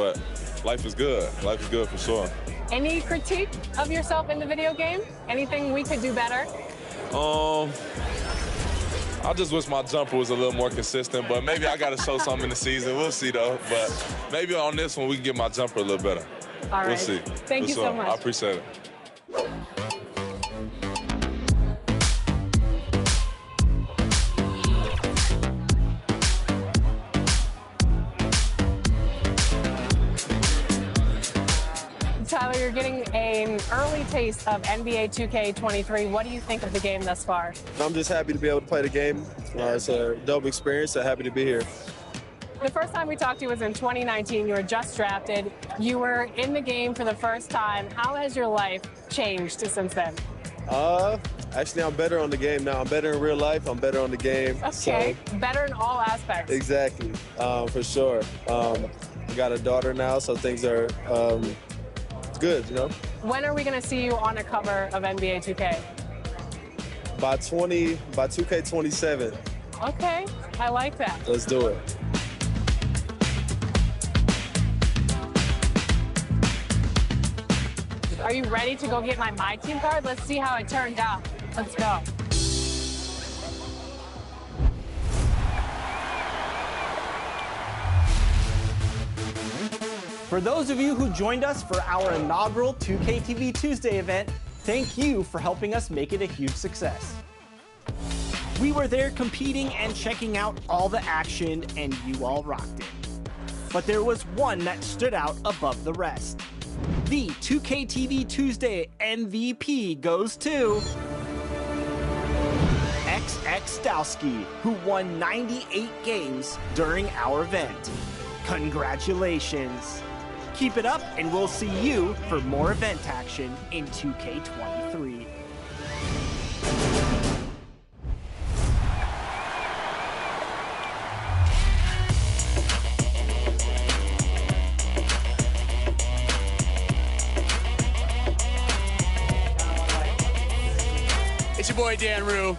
but life is good. Life is good for sure. Any critique of yourself in the video game? Anything we could do better? I just wish my jumper was a little more consistent, but maybe I got to show something in the season. We'll see, though. But maybe on this one, we can get my jumper a little better. All right. We'll see. Thank you so much. I appreciate it. Tyler, you're getting an early taste of NBA 2K23. What do you think of the game thus far? I'm just happy to be able to play the game. It's a dope experience, so happy to be here. The first time we talked to you was in 2019. You were just drafted. You were in the game for the first time. How has your life changed since then? Actually, I'm better on the game now. I'm better in real life. I'm better on the game. Okay, so. Better in all aspects. Exactly, for sure. I got a daughter now, so things are good, you know? When are we going to see you on a cover of NBA 2K? By 2K27. Okay, I like that. Let's do it. Are you ready to go get my team card? Let's see how it turned out. Let's go. For those of you who joined us for our inaugural 2K TV Tuesday event, thank you for helping us make it a huge success. We were there competing and checking out all the action, and you all rocked it. But there was one that stood out above the rest. The 2K TV Tuesday MVP goes to XX Dowski, who won 98 games during our event. Congratulations. Keep it up, and we'll see you for more event action in 2K23. It's your boy Dan Rue.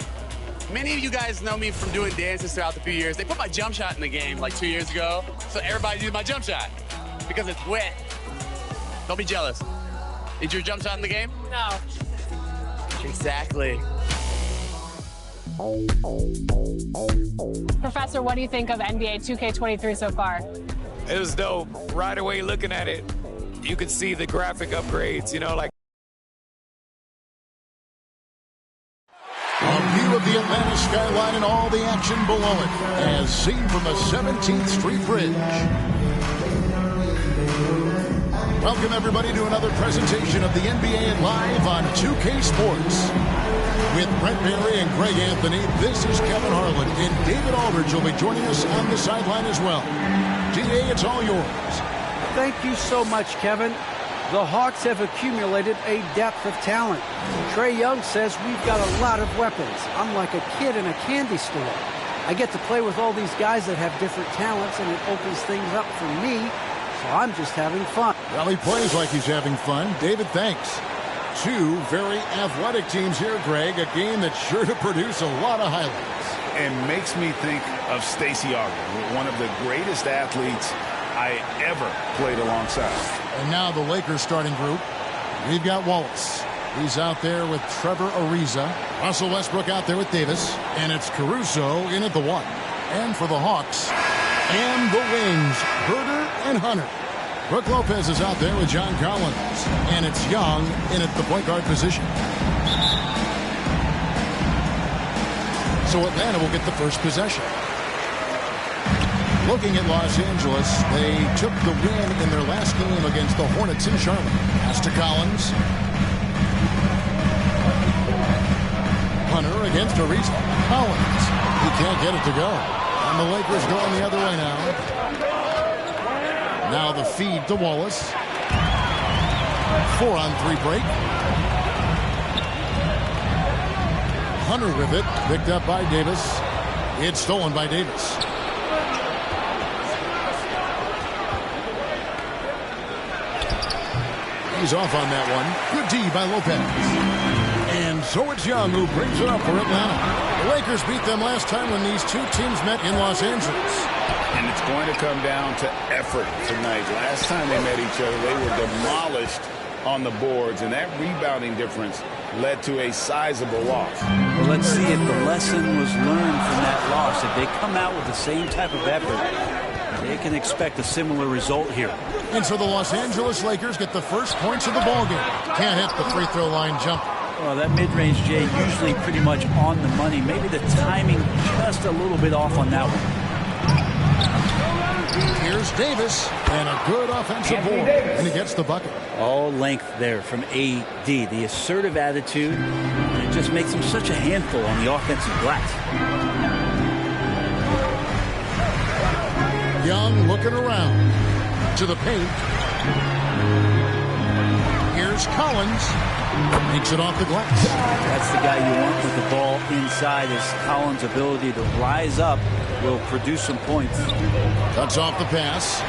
Many of you guys know me from doing dances throughout the few years. They put my jump shot in the game like 2 years ago, so everybody uses my jump shot because it's wet. Don't be jealous. Is your jump shot in the game? No. Exactly. Professor, what do you think of NBA 2K23 so far? It was dope. Right away looking at it, you could see the graphic upgrades, you know, like. A view of the Atlanta skyline and all the action below it, as seen from the 17th Street Bridge. Welcome, everybody, to another presentation of the NBA Live on 2K Sports. With Brent Barry and Greg Anthony, this is Kevin Harlan, and David Aldridge will be joining us on the sideline as well. DA, it's all yours. Thank you so much, Kevin. The Hawks have accumulated a depth of talent. Trae Young says we've got a lot of weapons. I'm like a kid in a candy store. I get to play with all these guys that have different talents, and it opens things up for me, so I'm just having fun. Well, he plays like he's having fun. David, thanks. Two very athletic teams here, Greg. A game that's sure to produce a lot of highlights. And makes me think of Stacey Augmon, one of the greatest athletes I ever played alongside. And now the Lakers starting group. We've got Wallace. He's out there with Trevor Ariza. Russell Westbrook out there with Davis. And it's Caruso in at the one. And for the Hawks, and the wings, Herder and Hunter. Brook Lopez is out there with John Collins. And it's Young in at the point guard position. So Atlanta will get the first possession. Looking at Los Angeles, they took the win in their last game against the Hornets in Charlotte. Pass to Collins. Hunter against Ariza. Collins. He can't get it to go. And the Lakers going the other way now. Now the feed to Wallace. 4-on-3 break. Hunter with it. Picked up by Davis. It's stolen by Davis. He's off on that one. Good D by Lopez. And so it's Young who brings it up for Atlanta. The Lakers beat them last time when these two teams met in Los Angeles. And it's going to come down to effort tonight. Last time they met each other, they were demolished on the boards, and that rebounding difference led to a sizable loss. Well, let's see if the lesson was learned from that loss. If they come out with the same type of effort, they can expect a similar result here. And so the Los Angeles Lakers get the first points of the ballgame. Can't hit the free throw line jumper. Well, that mid-range, Jay, usually pretty much on the money. Maybe the timing just a little bit off on that one. Here's Davis, and a good offensive board, and he gets the bucket. All length there from AD. The assertive attitude, and it just makes him such a handful on the offensive glass. Young looking around to the paint. Here's Collins. Makes it off the glass. That's the guy you want with the ball inside. His Collins' ability to rise up will produce some points. Cuts off the pass.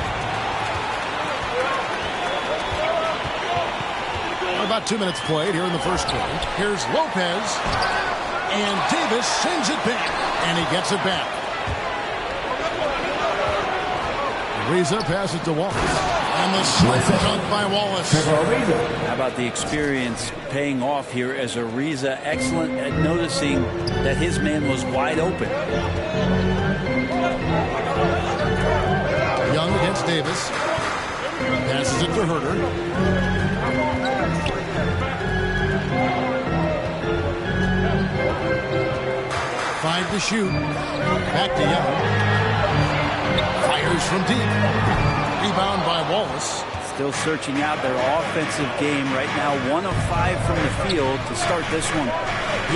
About 2 minutes played here in the first quarter. Here's Lopez. And Davis sends it back. And he gets it back. Ariza passes to Wallace. And the slam dunk by Wallace. How about the experience paying off here as Ariza excellent at noticing that his man was wide open. Young against Davis. Passes it to Herter. 5 to shoot. Back to Young. Fires from deep. Rebound by Wallace. Still searching out their offensive game right now. 1 of 5 from the field to start this one.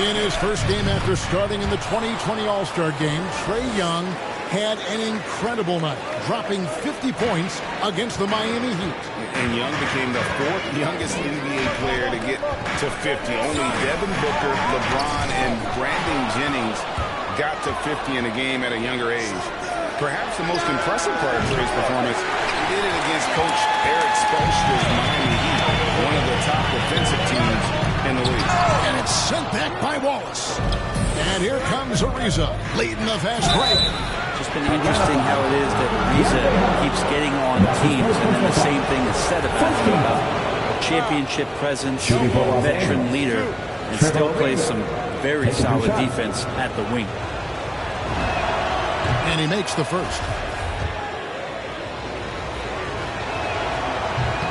In his first game after starting in the 2020 All-Star game, Trae Young had an incredible night, dropping 50 points against the Miami Heat. And Young became the 4th youngest NBA player to get to 50. Only Devin Booker, LeBron, and Brandon Jennings got to 50 in a game at a younger age. Perhaps the most impressive part of Trae's performance, he did it against Coach Eric Spoelstra's Miami Heat, one of the top defensive teams in the league. And it's sent back by Wallace. And here comes Ariza, leading the fast break. It's just been interesting how it is that Ariza keeps getting on teams, and then the same thing is said about him. Championship presence, veteran leader, and still plays some very solid defense at the wing. And he makes the first.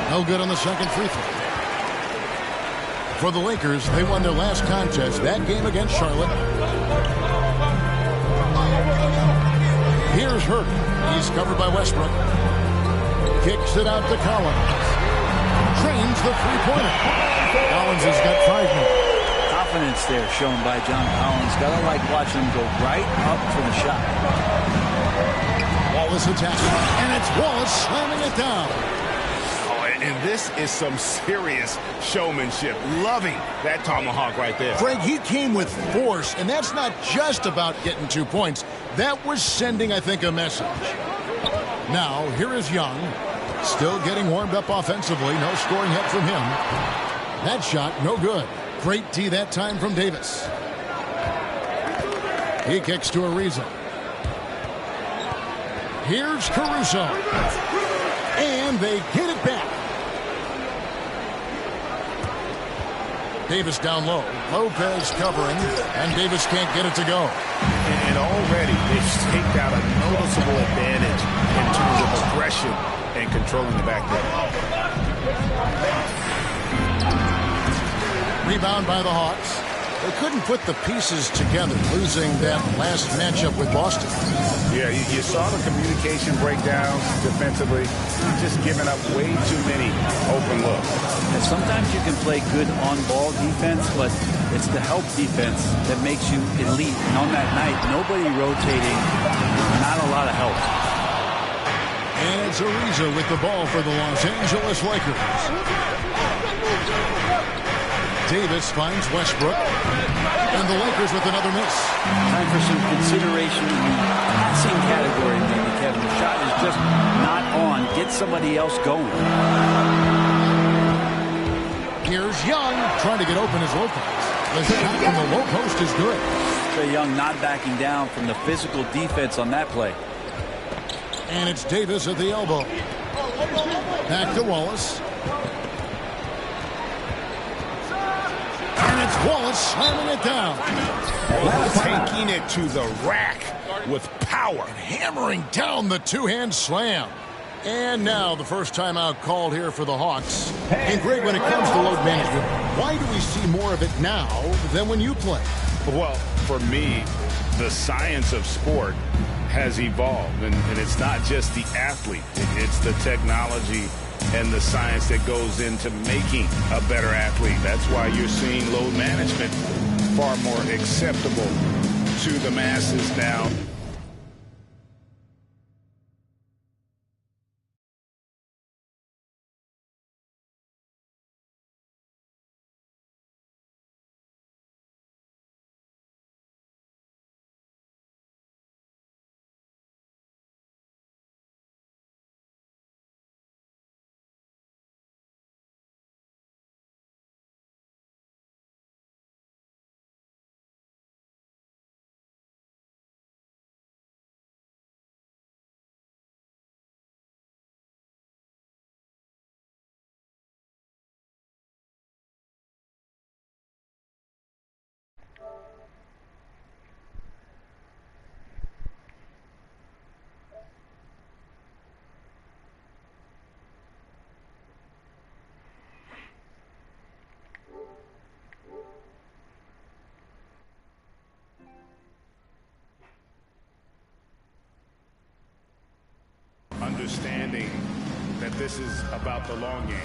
No good on the second free throw. For the Lakers, they won their last contest, that game against Charlotte. Here's Hurt. He's covered by Westbrook. Kicks it out to Collins. Trains the three-pointer. Collins has got 5 minutes. Confidence there shown by John Collins. Gotta like watching him go right up for the shot. Wallace attacking, and it's Wallace slamming it down. And this is some serious showmanship. Loving that tomahawk right there. Greg, he came with force, and that's not just about getting 2 points. That was sending, I think, a message. Now, here is Young. Still getting warmed up offensively. No scoring yet from him. That shot, no good. Great D that time from Davis. He kicks to Ariza. Here's Caruso. And they get it back. Davis down low. Lopez covering. And Davis can't get it to go. And already they've staked out a noticeable advantage in terms of aggression and controlling the backcourt. Rebound by the Hawks. They couldn't put the pieces together, losing that last matchup with Boston. Yeah, you saw the communication breakdowns defensively, just giving up way too many open looks. And sometimes you can play good on-ball defense, but it's the help defense that makes you elite. And on that night, nobody rotating, not a lot of help. And it's Ariza with the ball for the Los Angeles Lakers. Davis finds Westbrook. And the Lakers with another miss. Time for some consideration in the passing category, maybe, Kevin. The shot is just not on. Get somebody else going. Here's Young trying to get open as Lopez. The shot from the low post is good. Trae Young not backing down from the physical defense on that play. And it's Davis at the elbow. Back to Wallace. And it's Wallace slamming it down. Taking it to the rack with power. And hammering down the two-hand slam. And now the first timeout called here for the Hawks. And Greg, when it comes to load management, why do we see more of it now than when you play? Well, for me, the science of sport has evolved. And it's not just the athlete. It's the technology and the science that goes into making a better athlete. That's why you're seeing load management far more acceptable to the masses now. Understanding that this is about the long game.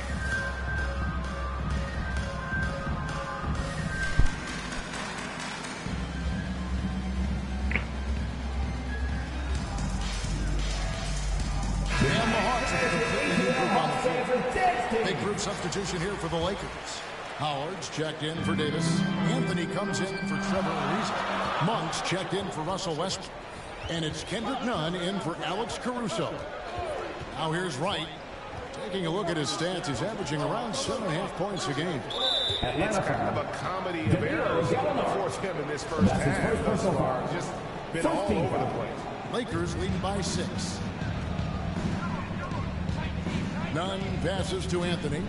And the Hawks have a completely new group on the field. Big group substitution here for the Lakers. Howard's checked in for Davis. Anthony comes in for Trevor Ariza. Monk's checked in for Russell Westbrook. And it's Kendrick Nunn in for Alex Caruso. Now here's Wright. Taking a look at his stats, he's averaging around 7.5 points a game. It's kind of a comedy of errors for him in this first half thus far. Just been all over the place. Lakers leading by 6. Nunn passes to Anthony.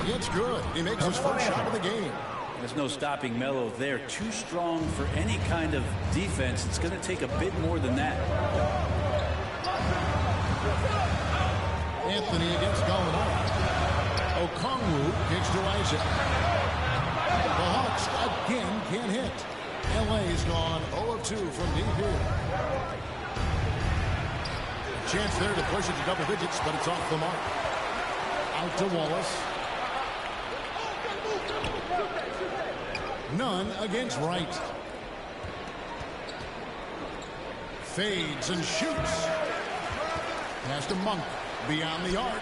It's good. He makes his first shot of the game. There's no stopping Melo there. Too strong for any kind of defense. It's going to take a bit more than that. Anthony against Gallinari. Okongwu kicks to Isaac. The Hawks again can't hit. LA's gone 0 of 2 from deep here. Chance there to push it to double digits, but it's off the mark. Out to Wallace. Nunn against Wright. Fades and shoots. Pass to Monk. Beyond the arc.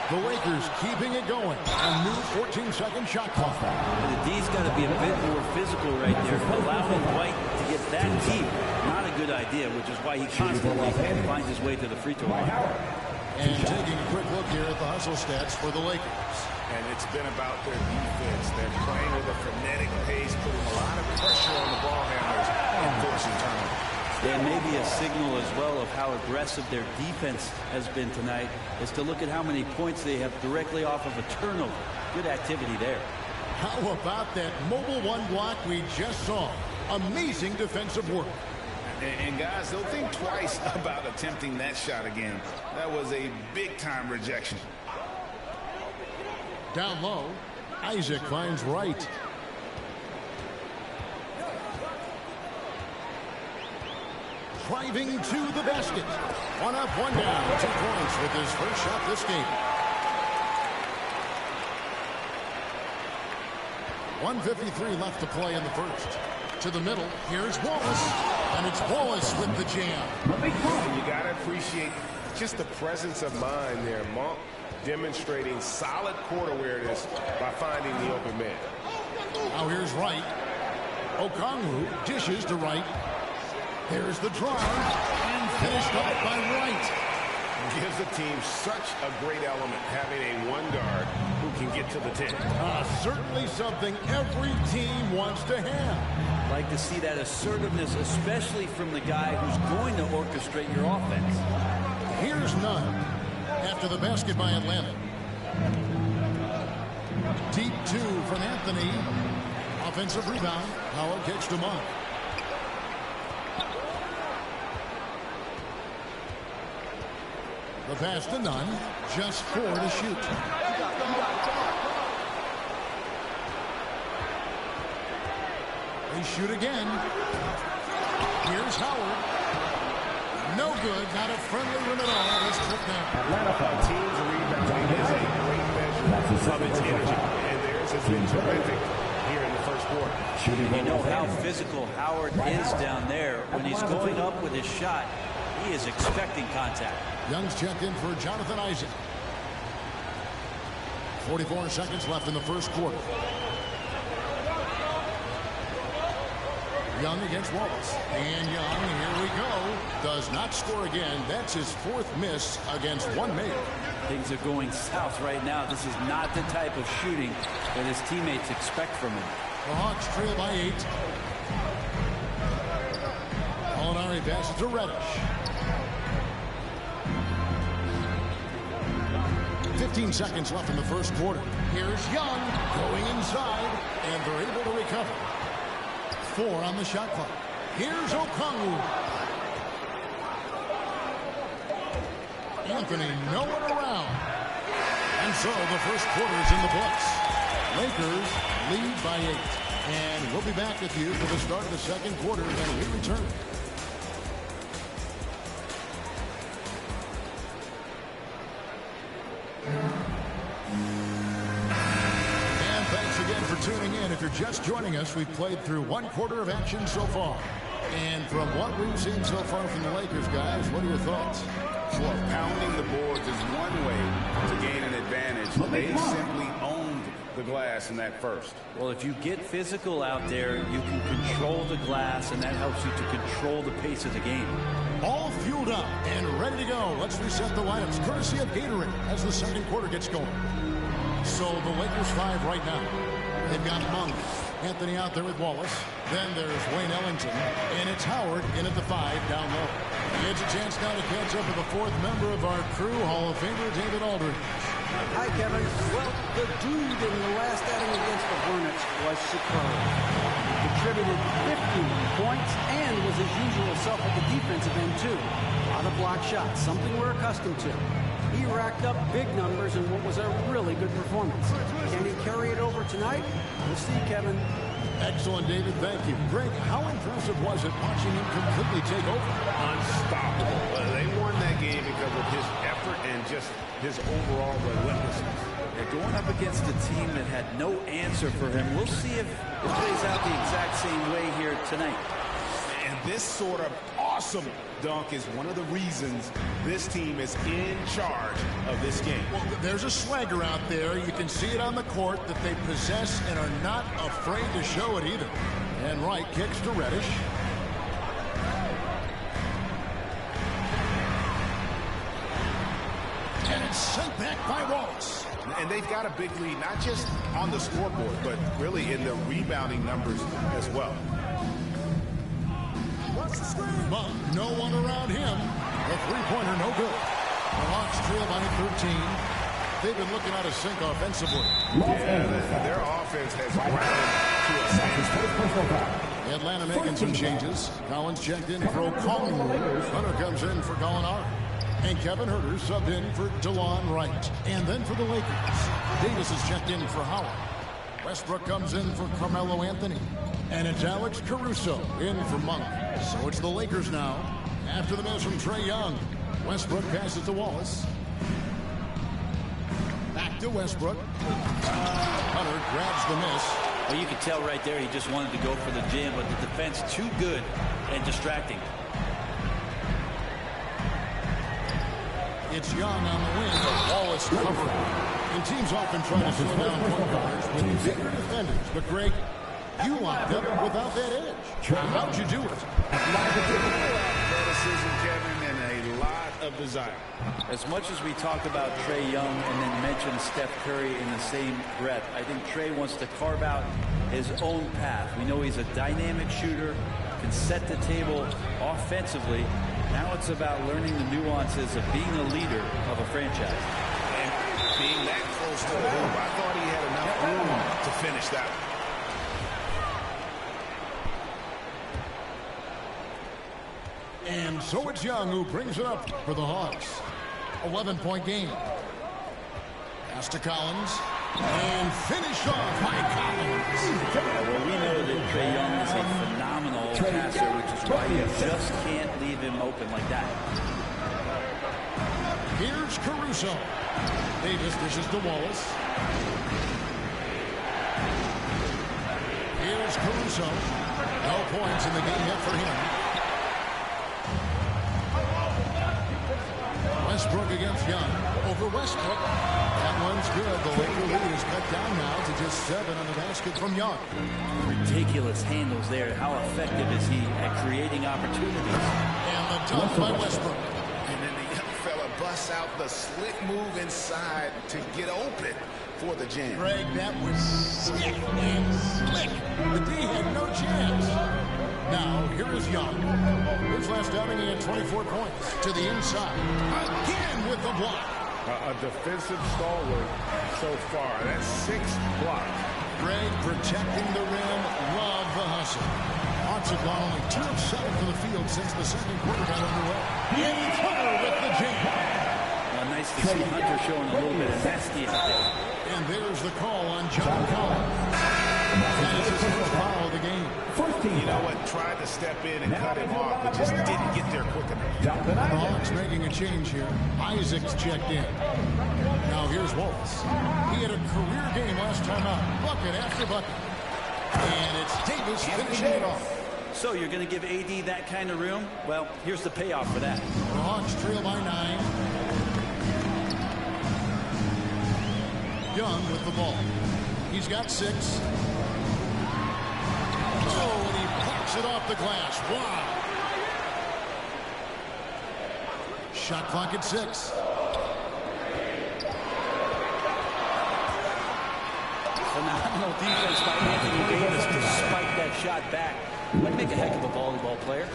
The Lakers keeping it going. A new 14-second shot clock. The D's got to be a bit more physical right there. Allowing White to get that deep, not a good idea, which is why he constantly finds his way to the free throw line. And taking a quick look here at the hustle stats for the Lakers. And it's been about their defense. They're playing with a frenetic pace, putting a lot of pressure on the ball handlers and forcing turnovers. And maybe a signal as well of how aggressive their defense has been tonight is to look at how many points they have directly off of a turnover. Good activity there. How about that mobile one block we just saw? Amazing defensive work. And guys, don't think twice about attempting that shot again. That was a big-time rejection. Down low, Isaac finds Wright. Driving to the basket. One up, one down. 2 points with his first shot this game. 1:53 left to play in the first. To the middle, here's Wallace. And it's Wallace with the jam. You got to appreciate just the presence of mind there. Monk demonstrating solid court awareness by finding the open man. Now here's Wright. Okongwu dishes to Wright. There's the drive, and finished off by Wright. gives the team such a great element, having a one guard who can get to the 10. Certainly something every team wants to have. Like to see that assertiveness, especially from the guy who's going to orchestrate your offense. Here's none after the basket by Atlanta. Deep two from Anthony. Offensive rebound. Howard kicks to Monk. The pass to Nunn. Just 4 to shoot. They shoot again. Here's Howard. No good. Not a friendly rim at all. This trip now. Team's rebounding is a great measure of its energy, and theirs has been terrific here in the first quarter. And you know how physical Howard is down there. When he's going up with his shot, he is expecting contact. Young's checked in for Jonathan Isaac. 44 seconds left in the first quarter. Young against Wallace. And Young, here we go, does not score again. That's his 4th miss against one made. Things are going south right now. This is not the type of shooting that his teammates expect from him. The Hawks trail by 8. Molinari passes to Reddish. 15 seconds left in the first quarter. Here's Young going inside, and they're able to recover. 4 on the shot clock. Here's Okongwu. Anthony nowhere around. And so the first quarter is in the books. Lakers lead by 8. And we'll be back with you for the start of the second quarter when we return. Tuning in. If you're just joining us, we've played through 1 quarter of action so far. And from what we've seen so far from the Lakers, guys, what are your thoughts? Sure, pounding the boards is one way to gain an advantage. They simply owned the glass in that first. Well, if you get physical out there, you can control the glass, and that helps you to control the pace of the game. All fueled up and ready to go. Let's reset the lineups, courtesy of Gatorade, as the second quarter gets going. So the Lakers 5 right now. They've got Monk. Anthony out there with Wallace. Then there's Wayne Ellington. And it's Howard in at the 5 down low. He gets a chance now to catch up with the 4th member of our crew, Hall of Famer David Aldridge. Hi, Kevin. Well, the dude in the last outing against the Hornets was superb. He contributed 15 points and was his usual self at the defensive end, too. A lot of block shots, something we're accustomed to. He racked up big numbers in what was a really good performance. Can he carry it over tonight? We'll see, Kevin. Excellent, David. Thank you. Greg, how impressive was it watching him completely take over? Unstoppable. They won that game because of his effort and just his overall relentlessness. They're going up against a team that had no answer for him. We'll see if it plays out the exact same way here tonight. And this sort of awesome dunk is one of the reasons this team is in charge of this game. Well, there's a swagger out there. You can see it on the court that they possess and are not afraid to show it either. And Wright kicks to Reddish. And it's sent back by Wallace. And they've got a big lead, not just on the scoreboard, but really in the rebounding numbers as well. Monk, no one around him. A three-pointer, no good. The Hawks trail by 13. They've been looking out of sync offensively. Yeah, their offense has grounded to a standstill. Atlanta making some changes. Collins checked in for Okongwu. Hunter comes in for Gallinari. And Kevin Huerter subbed in for DeLon Wright. And then for the Lakers, Davis is checked in for Howard. Westbrook comes in for Carmelo Anthony. And it's Alex Caruso in for Monk. So it's the Lakers now. After the miss from Trae Young. Westbrook passes to Wallace. Back to Westbrook. Hunter grabs the miss. Well, you can tell right there he just wanted to go for the jam, but the defense too good and distracting. It's Young on the wing. Wallace covering. And teams often try to slow down point guards with bigger defenders. But Greg, you locked up without that edge. How'd you do it? Athleticism, Kevin, and a lot of of desire. As much as we talk about Trae Young and then mention Steph Curry in the same breath, I think Trae wants to carve out his own path. We know he's a dynamic shooter, can set the table offensively. Now it's about learning the nuances of being a leader of a franchise. And being that close to the hoop, I thought he had enough room to finish that one. And so it's Young who brings it up for the Hawks. 11-point game. Pass to Collins. And finished off by Collins. Well, we know that Trae Young is a phenomenal passer, which is why you just can't leave him open like that. Here's Caruso. Davis dishes to Wallace. Here's Caruso. No points in the game yet for him. Westbrook against Young. Over Westbrook. That one's good. The Laker lead is cut down now to just 7 on the basket from Young. Ridiculous handles there. How effective is he at creating opportunities? And the dunk by Westbrook. And then the young fella busts out the slick move inside to get open for the jam. Greg, that was sick and slick. The D had no chance. Now, here is Young. His last outing, he had 24 points. To the inside. Again with the block. A defensive stalwart so far. That's 6 blocks. Greg protecting the rim. Love the hustle. Hawks have gone only 2 of 7 for the field since the second quarter got underway. In Hunter with the jam. Well, nice to see Hunter showing a little bit of nasty out there. And there's the call on John Collins. That is his first foul of the game. You know what? Tried to step in and cut him off, but just didn't get there quick enough. The Hawks making a change here. Isaac's checked in. Now here's Wallace. He had a career game last time out. Bucket after bucket. And it's Davis finishing it off. So you're going to give AD that kind of room? Well, here's the payoff for that. The Hawks trail by 9. Young with the ball. He's got 6. Oh, and he pops it off the glass. Wow. Shot clock at 6. Phenomenal defense by Anthony Davis to spike that shot back. Might make a heck of a volleyball player.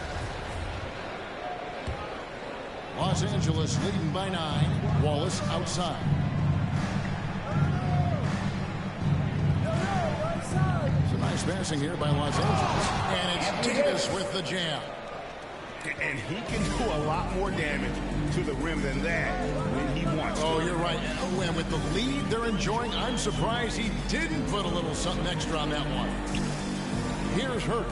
Los Angeles leading by 9. Wallace outside. Some nice passing here by Los Angeles. And it's Davis with the jam. And he can do a lot more damage to the rim than that when he wants to. Oh, you're right. And with the lead they're enjoying, I'm surprised he didn't put a little something extra on that one. Here's Hurt.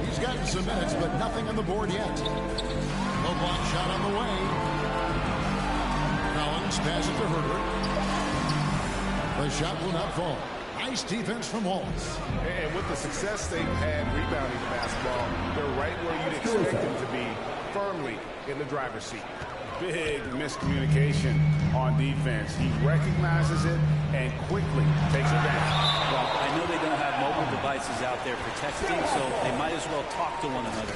He's gotten some minutes, but nothing on the board yet. No block shot on the way. Collins passes to Herter. The shot will not fall. Nice defense from Wallace. And with the success they've had rebounding the basketball, they're right where you'd expect them to be, firmly in the driver's seat. Big miscommunication on defense. He recognizes it and quickly takes it back. Well, I know they don't have mobile devices out there protecting, so they might as well talk to one another.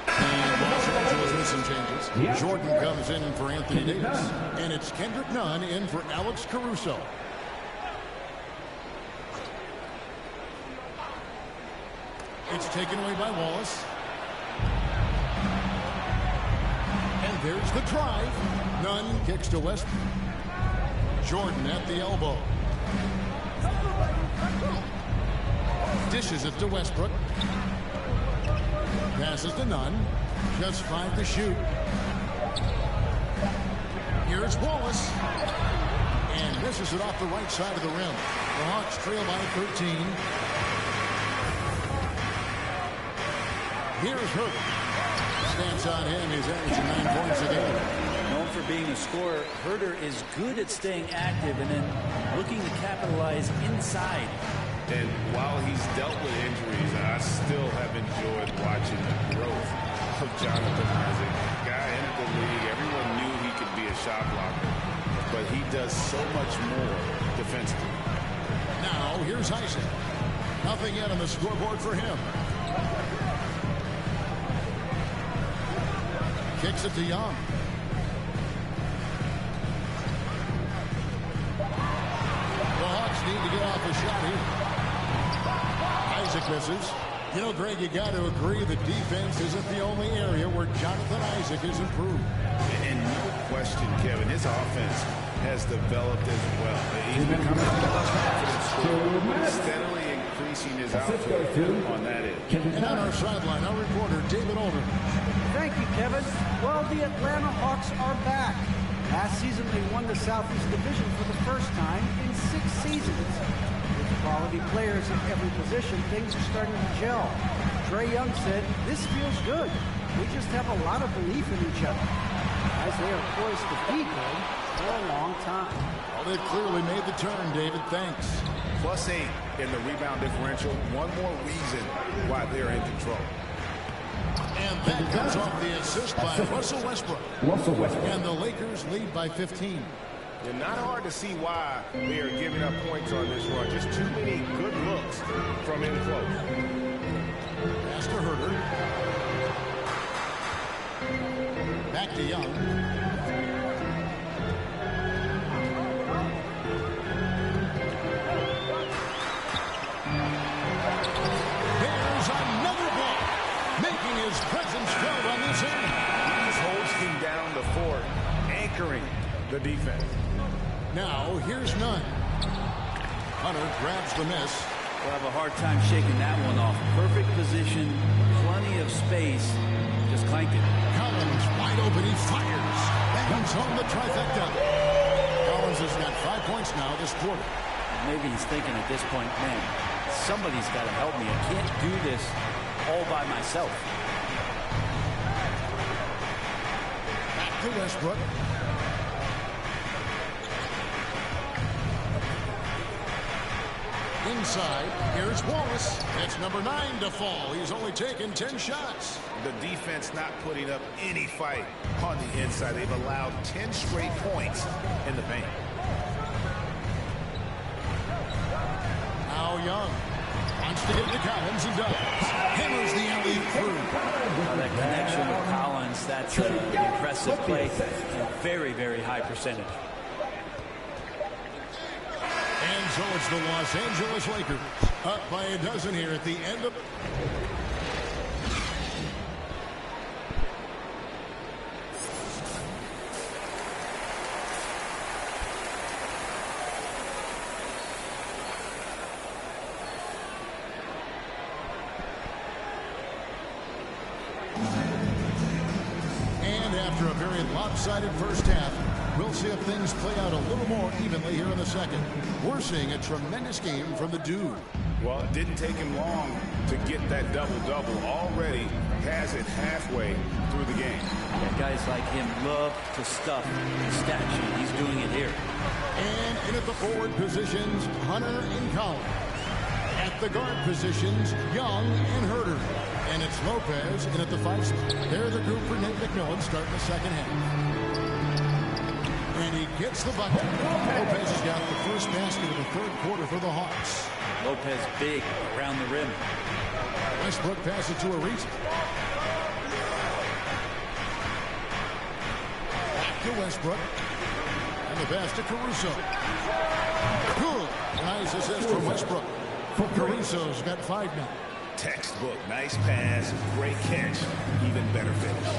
And Los Angeles with some changes. Jordan comes in for Anthony Davis. And it's Kendrick Nunn in for Alex Caruso. It's taken away by Wallace. And there's the drive. Nunn kicks to Westbrook. Jordan at the elbow. Dishes it to Westbrook. Passes to Nunn. Just 5 to shoot. Here's Wallace. And misses it off the right side of the rim. The Hawks trail by 13. Here's Herter. Stands on him. He's averaging 9 points a game. Known for being a scorer, Herter is good at staying active and then looking to capitalize inside. And while he's dealt with injuries, I still have enjoyed watching the growth of Jonathan Isaac. Guy entered the league. Everyone knew he could be a shot blocker, but he does so much more defensively. Now, here's Isaac. Nothing yet on the scoreboard for him. Kicks it to Young. Hawks need to get off a shot here. Isaac misses. You know, Greg, you got to agree the defense isn't the only area where Jonathan Isaac has improved. And no question, Kevin, his offense has developed as well. He's becoming a more confident scorer, steadily increasing his output on that end. And on our sideline, our reporter, David Older. Thank you, Kevin. Well, the Atlanta Hawks are back. Last season, they won the Southeast Division for the first time in 6 seasons. With quality players at every position, things are starting to gel. Trae Young said, "This feels good. We just have a lot of belief in each other." As they are poised to be good for a long time. Well, they've clearly made the turn, David. Thanks. +8 in the rebound differential. One more reason why they're in control. And that comes off the assist by Russell Westbrook. And the Lakers lead by 15. And not hard to see why they are giving up points on this run. Just too many good looks from in close. Pass to Herter. Back to Young. There's another ball, making his presence felt on this end. He holds him down the 4, anchoring the defense. Now, here's none. Hunter grabs the miss. We'll have a hard time shaking that one off. Perfect position, plenty of space. Just clanked it. Collins wide open. He fires. Bangs home the trifecta. Collins has got 5 points now this quarter. Maybe he's thinking at this point, man, somebody's got to help me. I can't do this all by myself. Back to Westbrook. Inside, here's Wallace. It's number 9 to fall. He's only taken 10 shots. The defense not putting up any fight on the inside. They've allowed 10 straight points in the paint. Now Young wants to get to Collins and does. Hammers the alley through. That connection with Collins, that's an impressive play. A very, very high percentage. And so it's the Los Angeles Lakers up by a dozen here at the end of... And after a very lopsided first half, we'll see if things play out a little more evenly here in the second. We're seeing a tremendous game from the dude. Well, it didn't take him long to get that double-double. Already has it halfway through the game. Yeah, guys like him love to stuff the stat sheet. He's doing it here. And in at the forward positions, Hunter and Collins. At the guard positions, Young and Herter. And it's Lopez in at the 5 spot. They're the group for Nate McMillan starting the second half. And he gets the bucket. Lopez has got the first basket of the third quarter for the Hawks. Lopez big around the rim. Westbrook passes to Ariza. Back to Westbrook. And the pass to Caruso. Good. Nice assist from Westbrook. Caruso's got 5 now. Textbook. Nice pass. Great catch. Even better finish.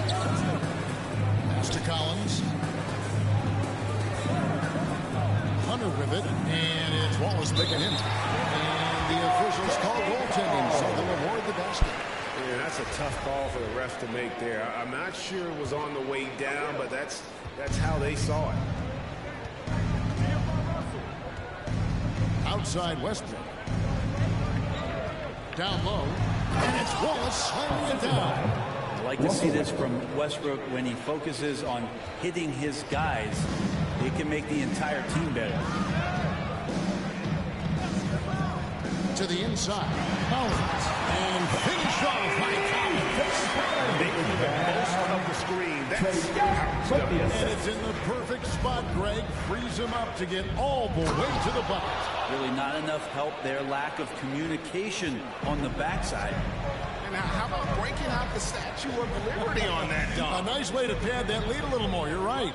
Pass to Collins. Hunter with it. And it's Wallace picking him. And the officials call goaltending, so they'll award the basket. Yeah, that's a tough call for the ref to make there. I'm not sure it was on the way down, but that's how they saw it. Outside Westbrook. Down low. And it's Wallace slamming it down. I like to see this from Westbrook when he focuses on hitting his guys. It can make the entire team better. To the inside. Collins. And finished off by Collins. Making the most of the screen. That's how it's done. And it's in the perfect spot, Greg. Frees him up to get all the way to the bucket. Really not enough help there. Lack of communication on the backside. And how about breaking out the Statue of Liberty on that dunk? A nice way to pad that lead a little more. You're right.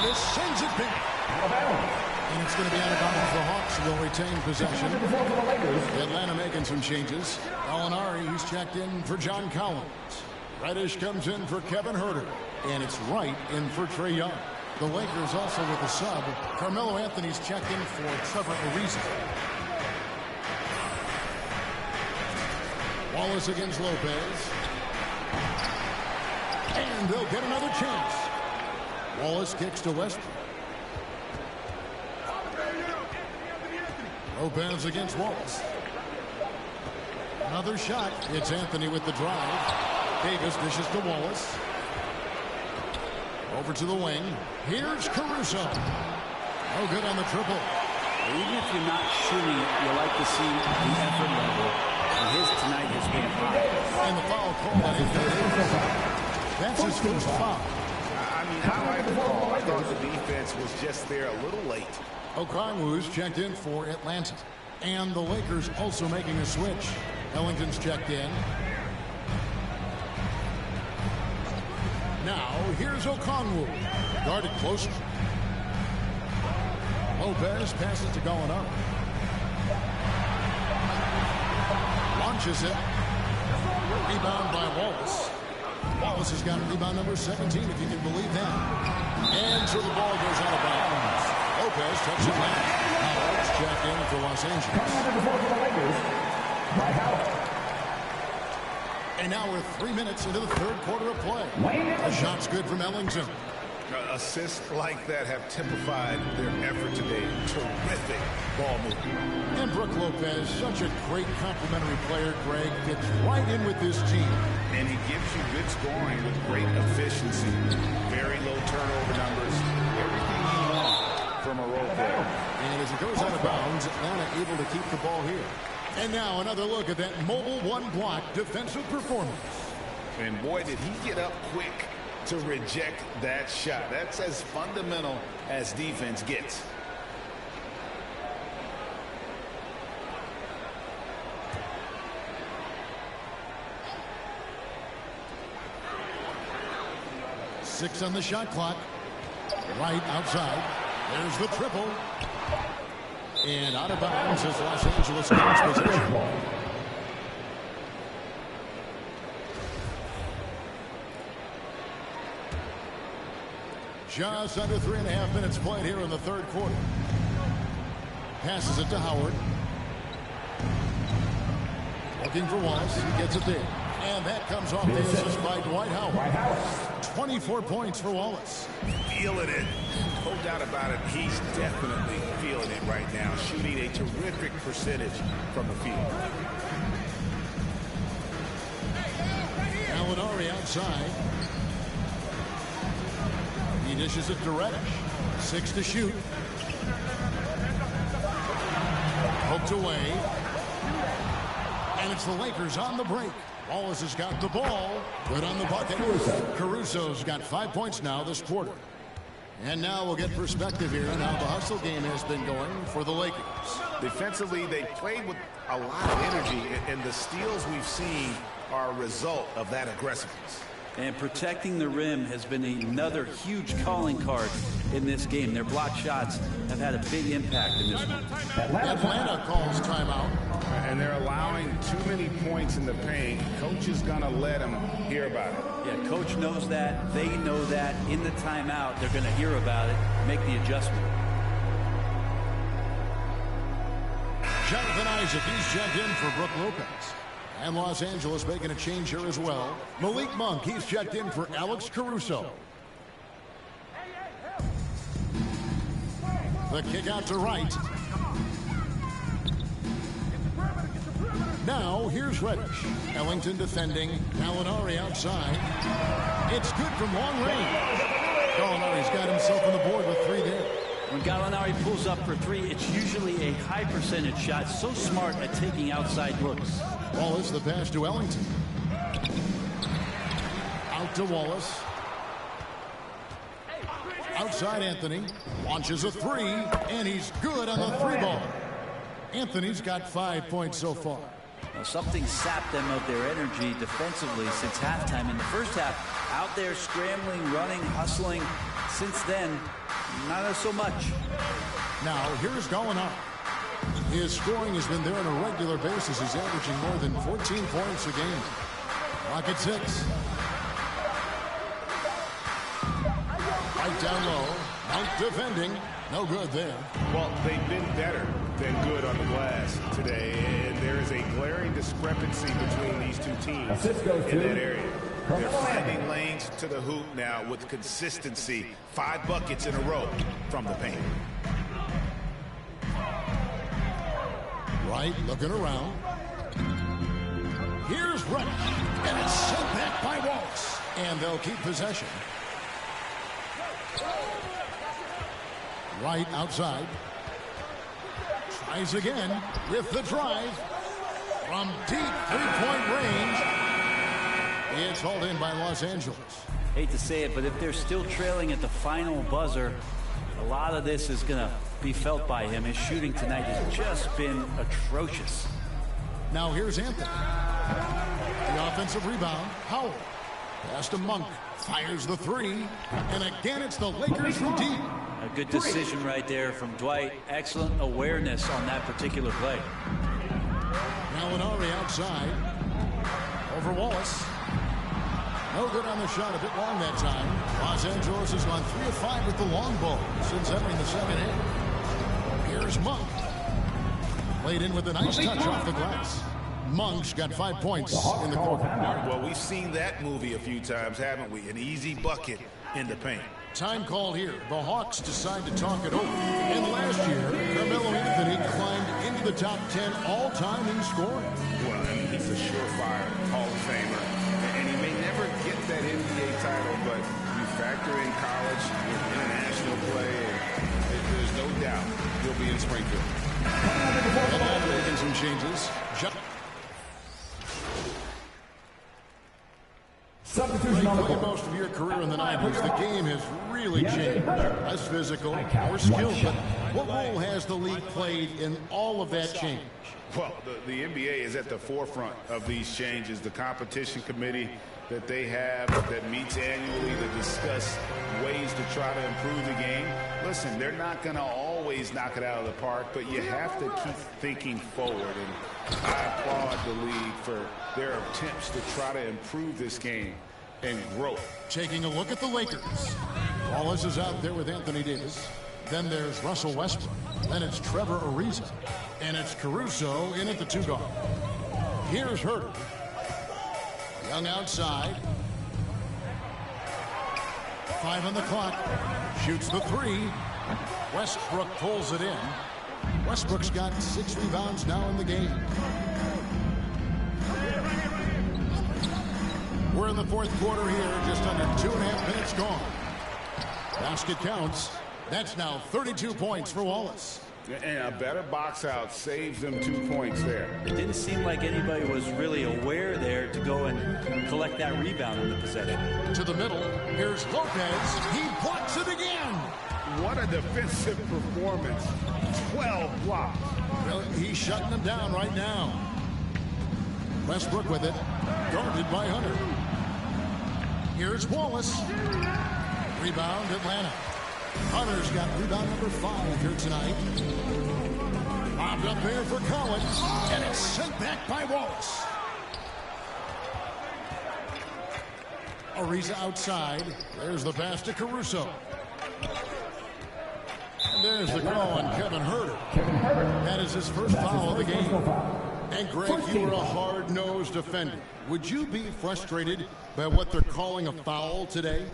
Davis sends it back. And it's going to be out of bounds. The Hawks will retain possession. Atlanta making some changes. Gallinari, he's checked in for John Collins. Reddish comes in for Kevin Huerter. And it's Wright in for Trae Young. The Lakers also with a sub. Carmelo Anthony's checked in for Trevor Ariza. Wallace against Lopez. And they'll get another chance. Wallace kicks to Westbrook. Lopez against Wallace. Another shot. It's Anthony with the drive. Davis dishes to Wallace. Over to the wing. Here's Caruso. No good on the triple. Even if you're not shooting, you like to see the effort level. And his tonight has been high. And the foul called on him. That's his first foul. I mean, I like the call. I thought the defense was just there a little late. Okongwu's checked in for Atlanta. And the Lakers also making a switch. Ellington's checked in. Now, here's Okongwu. Guarded closer. Lopez passes to Gallinari. Launches it. Rebound by Wallace. Wallace has got rebound number 17, if you can believe that. And so the ball goes out of bounds. Lopez touches it back. Howard's checked in for Los Angeles. And now we're 3 minutes into the third quarter of play. The shot's good from Ellington. Assists like that have typified their effort today. Terrific ball movement. And Brook Lopez, such a great complementary player, Greg, fits right in with this team. And he gives you good scoring with great efficiency. Very low turnover numbers. Everything you want from a role player. And as it goes out of bounds, Atlanta able to keep the ball here. And now another look at that mobile one-block defensive performance. And boy, did he get up quick to reject that shot. That's as fundamental as defense gets. Six on the shot clock. Right outside. There's the triple. And out of bounds as Los Angeles gains possession. Just under 3.5 minutes played here in the third quarter. Passes it to Howard. Looking for Wallace. He gets it there. And that comes off the assist by Dwight Howard. 24 points for Wallace. Feeling it. No doubt about it. He's definitely feeling it right now. Shooting a terrific percentage from the field. Gallinari outside. He dishes it to Reddish. 6 to shoot. Poked away. And it's the Lakers on the break. Wallace has got the ball. Good on the bucket. Caruso's got 5 points now this quarter. And now we'll get perspective here on how the hustle game has been going for the Lakers. Defensively, they played with a lot of energy, and the steals we've seen are a result of that aggressiveness. And protecting the rim has been another huge calling card in this game. Their block shots have had a big impact in this one. Atlanta calls timeout. And they're allowing too many points in the paint. Coach is going to let them hear about it. Yeah, coach knows that. They know that. In the timeout, they're going to hear about it, make the adjustment. Jonathan Isaac, he's checked in for Brook Lopez. And Los Angeles making a change here as well. Malik Monk, he's checked in for Alex Caruso. The kick out to Wright. Now, here's Reddish. Ellington defending. Gallinari outside. It's good from long range. Gallinari's got himself on the board with 3 there. When Gallinari pulls up for 3, it's usually a high percentage shot. So smart at taking outside looks. Wallace, the pass to Ellington. Out to Wallace. Outside Anthony. Launches a 3, and he's good on the 3-ball. Anthony's got 5 points so far. Now, something sapped them of their energy defensively since halftime. In the first half, out there scrambling, running, hustling. Since then, Not so much. Now, here's Gallinari. His scoring has been there on a regular basis. He's averaging more than 14 points a game. Rocket 6. Right down low. Mount defending. No good there. Well, they've been better than good on the glass today, and there is a glaring discrepancy between these two teams in that area. They're finding lanes to the hoop now with consistency. 5 buckets in a row from the paint. Right, looking around. Here's Reddish, and it's sent back by Wallace. And they'll keep possession. Right outside. Tries again with the drive. From deep three-point range. It's hauled in by Los Angeles. Hate to say it, but if they're still trailing at the final buzzer, a lot of this is going to be felt by him. His shooting tonight has just been atrocious. Now here's Anthony. The offensive rebound. Howell. Pass to Monk. Fires the three. And again, it's the Lakers from deep. A good decision right there from Dwight. Excellent awareness on that particular play. Gallinari outside. Over Wallace. No good on the shot. A bit long that time. Los Angeles has gone 3 of 5 with the long ball since entering the second half. Here's Monk. Played in with a nice touch off the glass. Monk's got 5 points in the quarter. Well, we've seen that movie a few times, haven't we? An easy bucket in the paint. Time call here. The Hawks decide to talk it over. And last year, Carmelo Anthony climbed into the top 10 all-time in scoring. Well, I mean, he's a surefire Hall of Famer. And he may never get that NBA title, but you factor in college with international play, and there's no doubt he'll be in Springfield. And now making some changes. Substitution on the Playing court. most of your career in the 90s, the game has really changed. Less physical, more skill, but what role has the league played in all of that change? Well, the NBA is at the forefront of these changes. The competition committee that they have that meets annually to discuss ways to try to improve the game. Listen, they're not going to always knock it out of the park, but you have to keep thinking forward. And I applaud the league for their attempts to try to improve this game and grow. Taking a look at the Lakers. Wallace is out there with Anthony Davis. Then there's Russell Westbrook. Then it's Trevor Ariza. And it's Caruso in at the 2 guard. Here's Herter. Young outside. 5 on the clock. Shoots the 3. Westbrook pulls it in. Westbrook's got 6 rebounds now in the game. We're in the 4th quarter here. Just under 2.5 minutes gone. Basket counts. That's now 32 points for Wallace. And a better box out saves them 2 points there. It didn't seem like anybody was really aware there to go and collect that rebound in the possession. To the middle. Here's Lopez. He blocks it again. What a defensive performance. 12 blocks. Well, he's shutting them down right now. Westbrook with it. Guarded by Hunter. Here's Wallace. Rebound, Atlanta. Hunter's got rebound number 5 here tonight. Bobbed up there for Collins. And it's sent back by Wallace. Ariza outside. There's the pass to Caruso. And there's the call on Kevin Herter. That is his first foul of the game. And Greg, you were a hard-nosed defender. Would you be frustrated by what they're calling a foul today?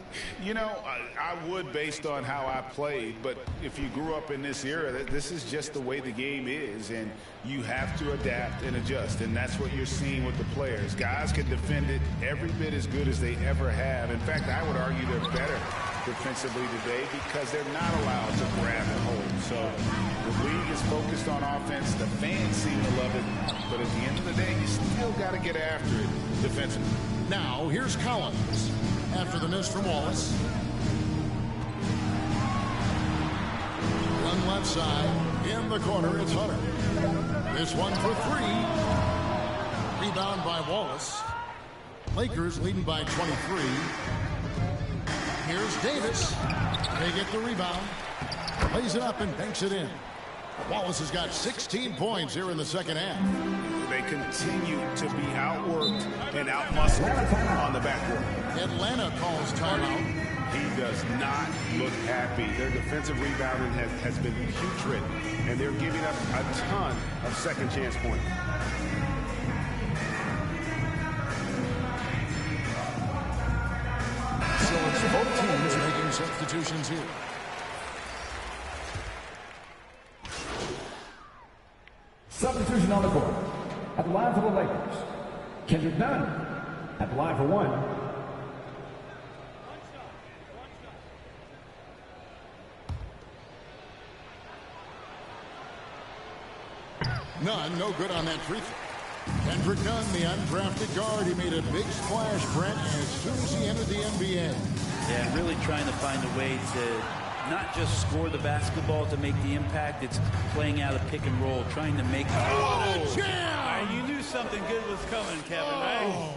You know, I would based on how I played, but if you grew up in this era, this is just the way the game is, and you have to adapt and adjust, and that's what you're seeing with the players. Guys can defend it every bit as good as they ever have. In fact, I would argue they're better defensively today because they're not allowed to grab and hold. So the league is focused on offense. The fans seem to love it, but at the end of the day, you still got to get after it defensively. Now, here's Collins after the miss from Wallace. One left side. In the corner, it's Hunter. This one for 3. Rebound by Wallace. Lakers leading by 23. Here's Davis. They get the rebound. Lays it up and banks it in. Wallace has got 16 points here in the second half. They continue to be outworked and outmuscled on the backcourt. Atlanta calls timeout. He does not look happy. Their defensive rebounding has been putrid, and they're giving up a ton of second chance points. So it's both teams making substitutions here. Substitution on the court. At the line for the Lakers, Kendrick Nunn. At the line for one, Nunn, no good on that free throw. Kendrick Nunn, the undrafted guard, he made a big splash, Brent, as soon as he entered the NBA. Yeah, really trying to find a way to not just score the basketball to make the impact. It's playing out a pick and roll, trying to make. You knew something good was coming, Kevin, right?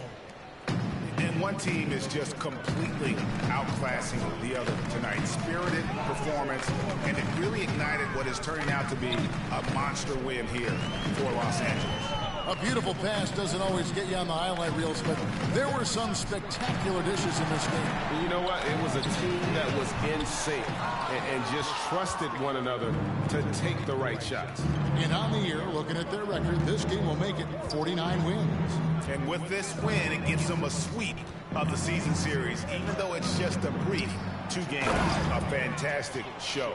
And one team is just completely outclassing the other tonight. Spirited performance, and it really ignited what is turning out to be a monster win here for Los Angeles. A beautiful pass doesn't always get you on the highlight reels, but there were some spectacular dishes in this game. And you know what? It was a team that was in sync and just trusted one another to take the right shots. And on the year, looking at their record, this game will make it 49 wins. And with this win, it gives them a sweep of the season series, even though it's just a brief 2 games. A fantastic show.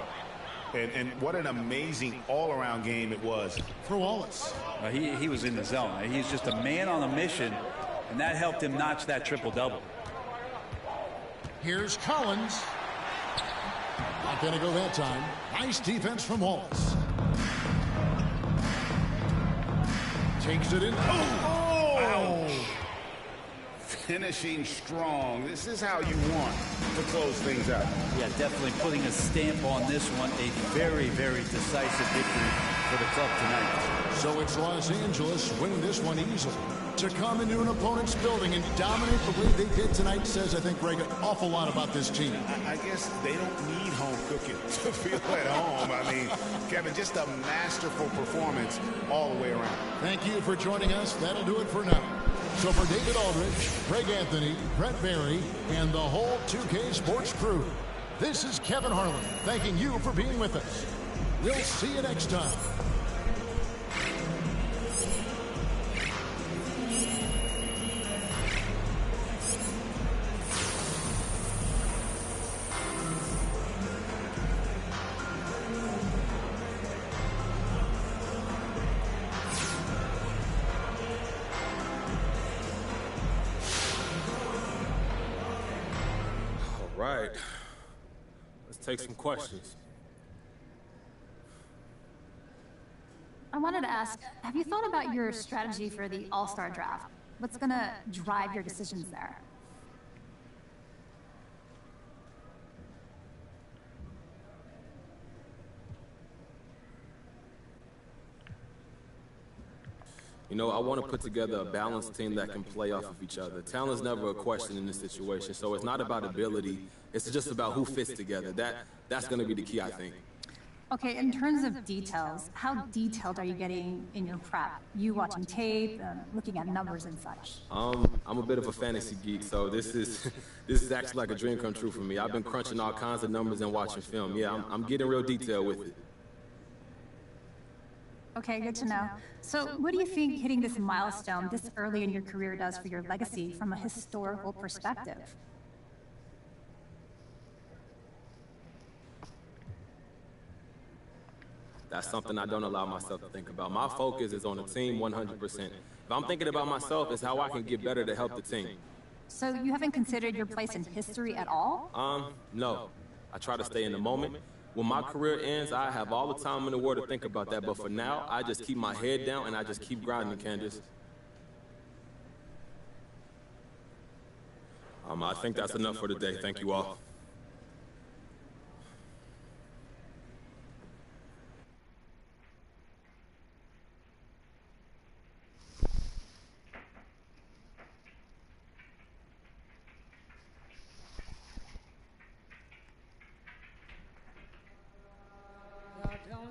And what an amazing all-around game it was for Wallace. He was in the zone. He's just a man on a mission, and that helped him notch that triple-double. Here's Collins. Not going to go that time. Nice defense from Wallace. Takes it in. Oh! Finishing strong. This is how you want to close things out. Yeah, definitely putting a stamp on this one. A very, very decisive victory for the club tonight. So it's Los Angeles winning this one easily. To come into an opponent's building and dominate the way they did tonight says, I think, Greg, an awful lot about this team. I guess they don't need home cooking to feel at home. I mean, Kevin, just a masterful performance all the way around. Thank you for joining us. That'll do it for now. So for David Aldridge, Greg Anthony, Brett Barry, and the whole 2K Sports crew, this is Kevin Harlan thanking you for being with us. We'll see you next time. Right. Let's take some questions. I wanted to ask, have you thought about your strategy for the All-Star draft? What's going to drive your decisions there? You know, I want to put together a balanced team that can play off of each other. Talent's never a question in this situation, so it's not about ability. It's just about who fits together. That's going to be the key, I think. Okay, in terms of details, how detailed are you getting in your prep? You watching tape, looking at numbers and such? I'm a bit of a fantasy geek, so this is actually like a dream come true for me. I've been crunching all kinds of numbers and watching film. Yeah, I'm getting real detailed with it. Okay, good to know. So what do you think hitting this milestone this early in your career does for your legacy from a historical perspective? That's something I don't allow myself to think about. My focus is on the team 100%. If I'm thinking about myself, it's how I can get better to help the team. So you haven't considered your place in history at all? No. I try to stay in the moment. When my career ends, I have all the time in the world to think about that. But for now, I just keep my head down and I just keep grinding, Candace. I think that's enough for today. Thank you all.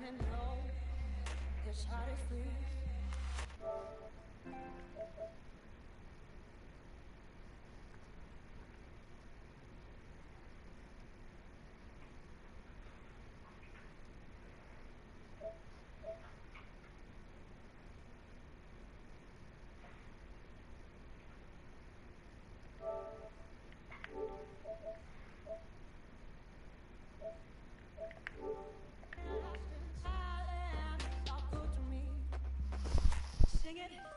only know his heart is free. Sing it.